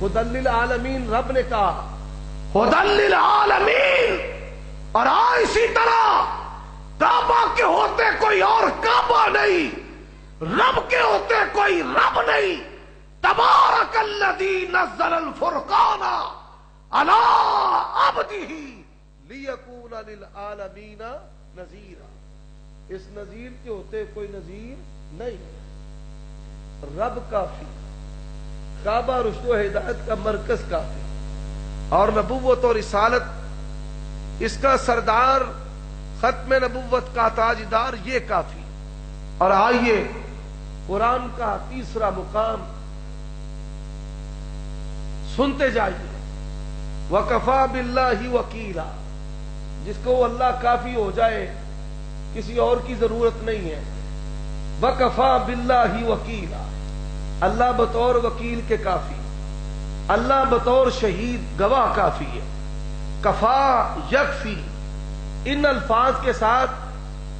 ہدی للعالمین رب نے کہا ہدی للعالمین. اور اسی طرح کعبہ کے ہوتے کوئی اور کعبہ نہیں, رب کے ہوتے کوئی رب نہیں. تبارک الذی نزل الفرقان علی عبدہ لیکون للعالمین نذیرا. اس نذیر کے ہوتے کوئی نذیر نہیں. رب کافی, کعبہ رشد و ہدایت کا مرکز کافی, اور نبوت اور رسالت اس کا سردار ختم نبوت کا تاجدار یہ کافی. اور آئیے قرآن کا تیسرا مقام سنتے جائیے وکفا باللہ وکیلا. جس کو اللہ کافی ہو جائے کسی اور کی ضرورت نہیں ہے. وکفا باللہ وکیلا, اللہ بطور وکیل کے کافی, اللہ بطور شہید گواہ کافی ہے. کفا یکفی, ان الفاظ کے ساتھ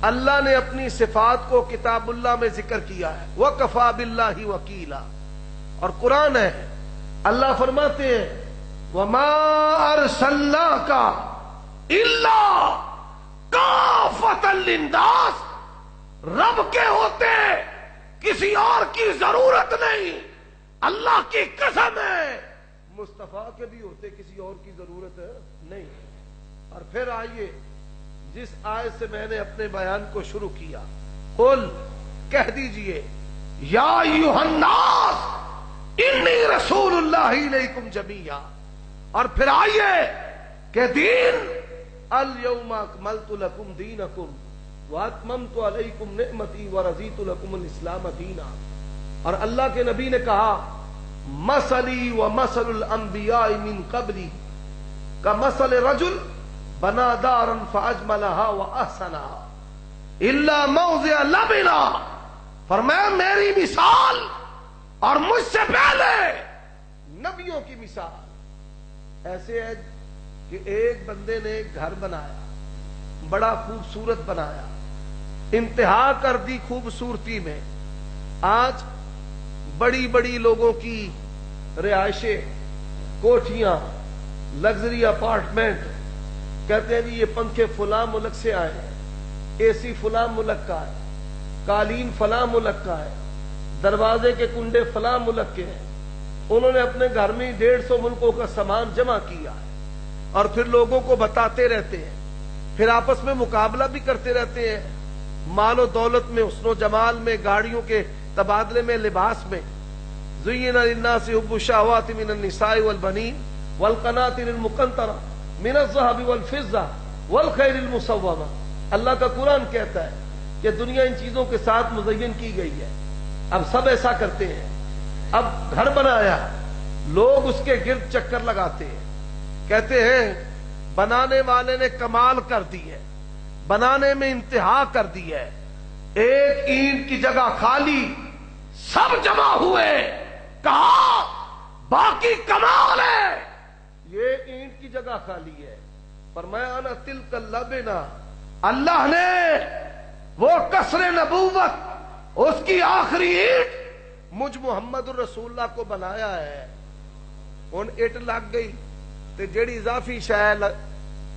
اللہ نے اپنی صفات کو کتاب اللہ میں ذکر کیا ہے وکفا باللہ وکیلا. اور قرآن ہے اللہ فرماتے ہیں وما ارسلناک الا کافۃ للناس. رب کے ہوتے کسی اور کی ضرورت نہیں. اللہ کی قسم ہے مصطفیٰ کے بھی ہوتے کسی اور کی ضرورت نہیں. اور پھر آئیے جس آیت سے میں نے اپنے بیان کو شروع کیا قل کہہ دیجئے یا ایھا الناس انی رسول اللہ الیکم جمیعا، اور پھر آئیے کہ دین الیوم اکملت لکم دینکم واتممت علیکم نعمتی ورضیت لکم الاسلام دینا۔ اور اللہ کے نبی نے کہا مثلی ومثل الانبیاء من قبلی کمثل رجل بنا دارا فاجملها واحسنها الا موضع لبنا، فرمایا میری مثال اور مجھ سے پہلے نبیوں کی مثال ایسے ہے کہ ایک بندے نے ایک گھر بنایا، بڑا خوبصورت بنایا، انتہا کر دی خوبصورتی میں۔ آج بڑی بڑی لوگوں کی رہائشیں، کوٹھیاں، لگژری اپارٹمنٹ، کہتے ہیں جی یہ پنکھے فلاں ملک سے آئے ہیں، اے سی فلاں ملک کا ہے، قالین فلاں ملک کا ہے، دروازے کے کنڈے فلاں ملک کے ہیں۔ انہوں نے اپنے گھر میں 150 ملکوں کا سامان جمع کیا ہے اور پھر لوگوں کو بتاتے رہتے ہیں، پھر آپس میں مقابلہ بھی کرتے رہتے ہیں، مال و دولت میں، حسن و جمال میں، گاڑیوں کے تبادلے میں، لباس میں۔ زین للناس حب الشہوات من النساء والبنین والقناطر المقنطرہ من الذهب والفضہ والخیل المسومہ۔ اللہ کا قرآن کہتا ہے کہ دنیا ان چیزوں کے ساتھ مزین کی گئی ہے۔ اب سب ایسا کرتے ہیں، اب گھر بنایا، لوگ اس کے گرد چکر لگاتے ہیں، کہتے ہیں بنانے والے نے کمال کر دی ہے، بنانے میں انتہا کر دی ہے، ایک اینٹ کی جگہ خالی، سب جمع ہوئے، کہا باقی کمال ہے، یہ اینٹ کی جگہ خالی ہے۔ فرمایا انا تلک اللبنہ، اللہ نے وہ کسر نبوت، اس کی آخری اینٹ مجھ محمد الرسول اللہ کو بنایا ہے۔ ان اینٹ لگ گئی تے جیڑی اضافی شے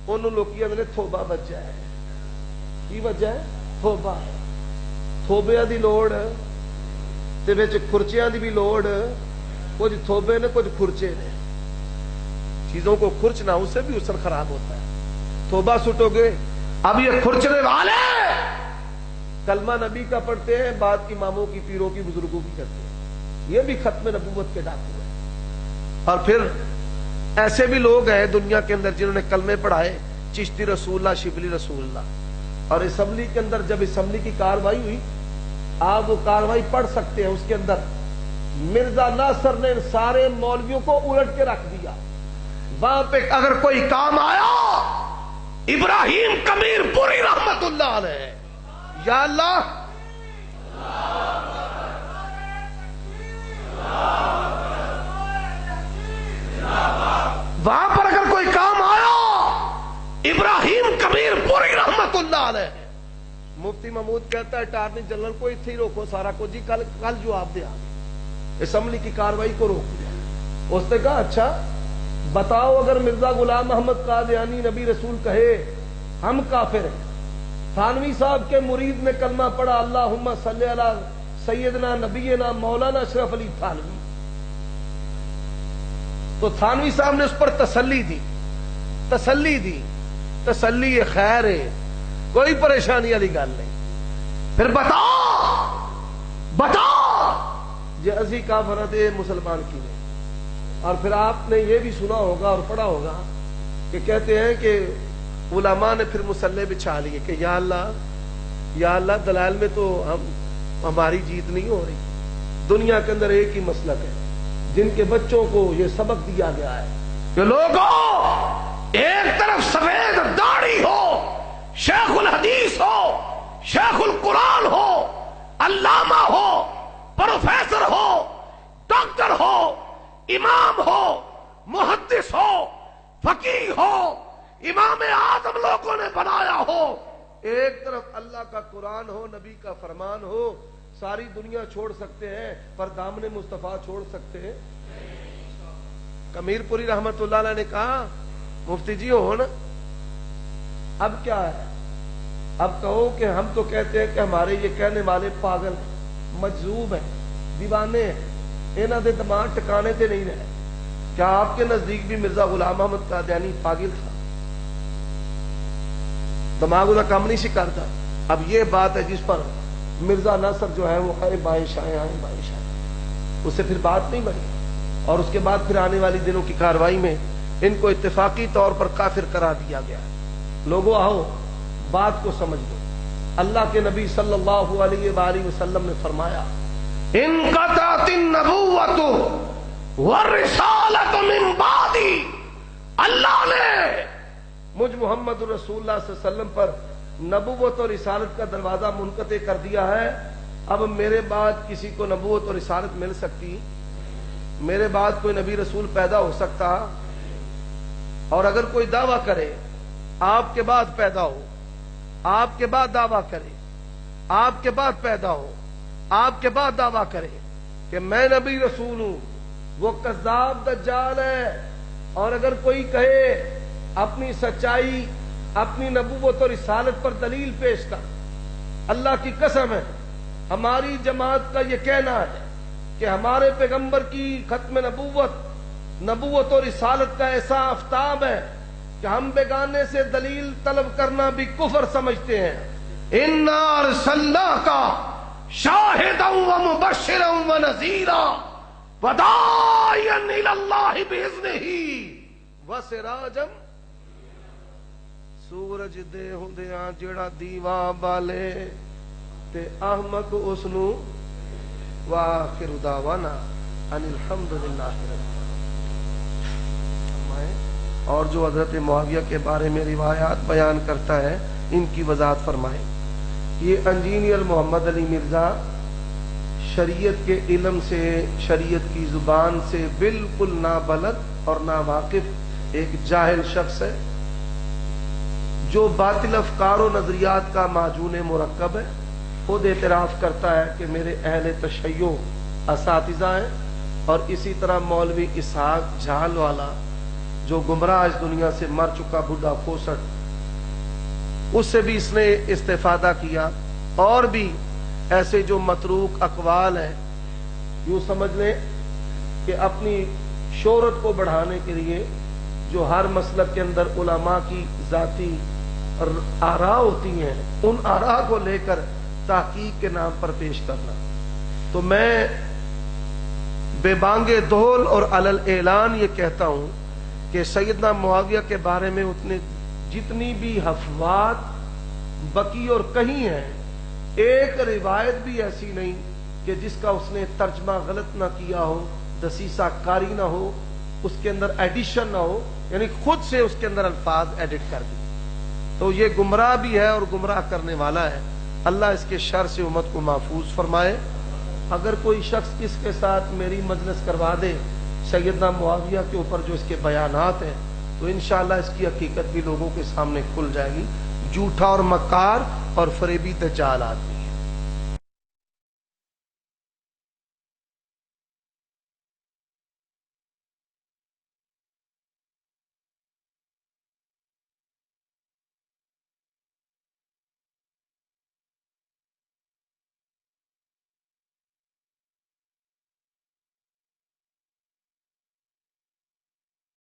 انہوں لوکیاں نے توبہ بچا ہے۔ کی وجہ ہے؟ توبہ۔ توبے دی لوڑ تے وچ خرچیاں دی بھی لوڑ، کچھ توبے نے کچھ خرچے نے، چیزوں کو خرچنا اس سے بھی اثر خراب ہوتا ہے۔ توبہ سٹو گے، اب یہ خرچنے والے کلمہ نبی کا پڑھتے ہیں، بعد اماموں کی، پیروں کی، بزرگوں کی کرتے ہیں، یہ بھی ختم نبوت کے ڈاکو ہیں۔ اور پھر ایسے بھی لوگ ہیں دنیا کے اندر جنہوں نے کلمے پڑھائے، چشتی رسول اللہ، شبلی رسول اللہ، اور اسمبلی کے اندر جب اسمبلی کی کاروائی ہوئی، آپ وہ کاروائی پڑھ سکتے ہیں، اس کے اندر مرزا ناصر نے سارے مولویوں کو الٹ کے رکھ دیا۔ وہاں پہ اگر کوئی کام آیا، ابراہیم کمیر پوری رحمت اللہ علیہ، یا اللہ وہاں پر اگر کوئی کام آیا، ابراہیم کبیر پوری رحمت اللہ علیہ، مفتی محمود کہتا ہے اٹارنی جنرل کو اتنے ہی روکو سارا کو، جی کل جواب دے آگے، اسمبلی کی کاروائی کو روک دیا۔ اس نے کہا اچھا بتاؤ، اگر مرزا غلام محمد قادیانی نبی رسول کہے ہم کافر ہیں، تھانوی صاحب کے مرید نے کلمہ پڑھا اللہم صلی علی سیدنا نبینا مولانا اشرف علی تھانوی، تو تھانوی صاحب نے اس پر تسلی دی، تسلی خیر ہے، کوئی پریشانی والی گل نہیں۔ پھر بتا یہ ازی کافر دے مسلمان کی نے۔ اور پھر آپ نے یہ بھی سنا ہوگا اور پڑھا ہوگا کہ کہتے ہیں کہ علماء نے پھر مسلح بچھا لیے کہ یا اللہ دلائل میں تو ہماری جیت نہیں ہو رہی، دنیا کے اندر ایک ہی مسلک ہے جن کے بچوں کو یہ سبق دیا گیا ہے کہ لوگوں، ایک طرف سفید داڑھی ہو، شیخ الحدیث ہو، شیخ القرآن ہو، علامہ ہو، پروفیسر ہو، ڈاکٹر ہو، امام ہو، محدث ہو، فقیہ ہو، امام اعظم لوگوں نے بنایا ہو، ایک طرف اللہ کا قرآن ہو، نبی کا فرمان ہو، ساری دنیا چھوڑ سکتے ہیں پر دامن مصطفیٰ چھوڑ سکتے ہیں؟ کمیر پوری رحمت اللہ علیہ نے کہا مفتی جی ہو نا، اب کیا ہے؟ اب کہو کہ ہم تو کہتے ہیں کہ ہمارے یہ کہنے والے پاگل ہیں، مجذوب ہیں، دیوانے ہیں، انہاں دے دماغ ٹکانے تے نہیں رہے۔ کیا آپ کے نزدیک بھی مرزا غلام محمد قادیانی پاگل تھا؟ دماغ کا کام نہیں سی کرتا۔ اب یہ بات ہے جس پر مرزا نصر جو ہے وہ آئے بائیں شائیں آئے بائیں شائیں، اس سے پھر بات نہیں بنی، اور اس کے بعد پھر آنے والی دنوں کی کارروائی میں ان کو اتفاقی طور پر کافر قرار دیا گیا ہے۔ لوگوں آؤ بات کو سمجھ لو، اللہ کے نبی صلی اللہ علیہ وآلہ وسلم نے فرمایا انقطعت النبوۃ والرسالۃ من بعدی، اللہ نے مجھ محمد رسول اللہ صلی اللہ علیہ وسلم پر نبوت اور رسالت کا دروازہ منقطع کر دیا ہے۔ اب میرے بعد کسی کو نبوت اور رسالت مل سکتی؟ میرے بعد کوئی نبی رسول پیدا ہو سکتا؟ اور اگر کوئی دعویٰ کرے آپ کے بعد پیدا ہو، آپ کے بعد دعویٰ کرے، آپ کے بعد پیدا ہو، آپ کے بعد دعویٰ کرے کہ میں نبی رسول ہوں، وہ کذاب دجال ہے۔ اور اگر کوئی کہے اپنی سچائی، اپنی نبوت اور رسالت پر دلیل پیش کر، اللہ کی قسم ہے ہماری جماعت کا یہ کہنا ہے کہ ہمارے پیغمبر کی ختم نبوت اور رسالت کا ایسا آفتاب ہے کہ ہم بیگانے سے دلیل طلب کرنا بھی کفر سمجھتے ہیں۔ اِنَّا أَرْسَلْنَاكَ شَاهِدًا وَمُبَشِّرًا وَنَذِيرًا وَدَاعِيًا إِلَى اللَّهِ بِإِذْنِهِ وَسِرَاجًا، سورج دے ہوندیاں جڑا دیوا بالے تے احمق اس نو، وآخر دعوانا ان الحمدللہ رب العالمین۔ اور جو حضرت معاویہ کے بارے میں روایات بیان کرتا ہے ان کی وضاحت فرمائیں۔ یہ انجینئر محمد علی مرزا شریعت کے علم سے، شریعت کی زبان سے بالکل نابلد اور ناواقف ایک جاہل شخص ہے جو باطل افکار و نظریات کا معجون مرکب ہے۔ خود اعتراف کرتا ہے کہ میرے اہل تشیع اساتذہ ہیں، اور اسی طرح مولوی اسحاق جھال والا جو گمراہ اس دنیا سے مر چکا بڈھا کھوسٹ، اس سے بھی اس نے استفادہ کیا۔ اور بھی ایسے جو متروک اقوال ہیں، یوں سمجھ لیں کہ اپنی شہرت کو بڑھانے کے لیے جو ہر مسلک کے اندر علماء کی ذاتی آراء ہوتی ہیں، ان آراء کو لے کر تحقیق کے نام پر پیش کرنا۔ تو میں بے بانگ دہل اور علل اعلان یہ کہتا ہوں کہ سیدنا معاویہ کے بارے میں اتنے جتنی بھی افواہ بقی اور کہیں ہیں، ایک روایت بھی ایسی نہیں کہ جس کا اس نے ترجمہ غلط نہ کیا ہو، دسیسہ کاری نہ ہو، اس کے اندر ایڈیشن نہ ہو، یعنی خود سے اس کے اندر الفاظ ایڈٹ کر دی۔ تو یہ گمراہ بھی ہے اور گمراہ کرنے والا ہے۔ اللہ اس کے شر سے امت کو محفوظ فرمائے۔ اگر کوئی شخص اس کے ساتھ میری مجلس کروا دے سیدنا معاویہ کے اوپر جو اس کے بیانات ہیں، تو انشاءاللہ اس کی حقیقت بھی لوگوں کے سامنے کھل جائے گی۔ جھوٹا اور مکار اور فریبی دجال آدمی۔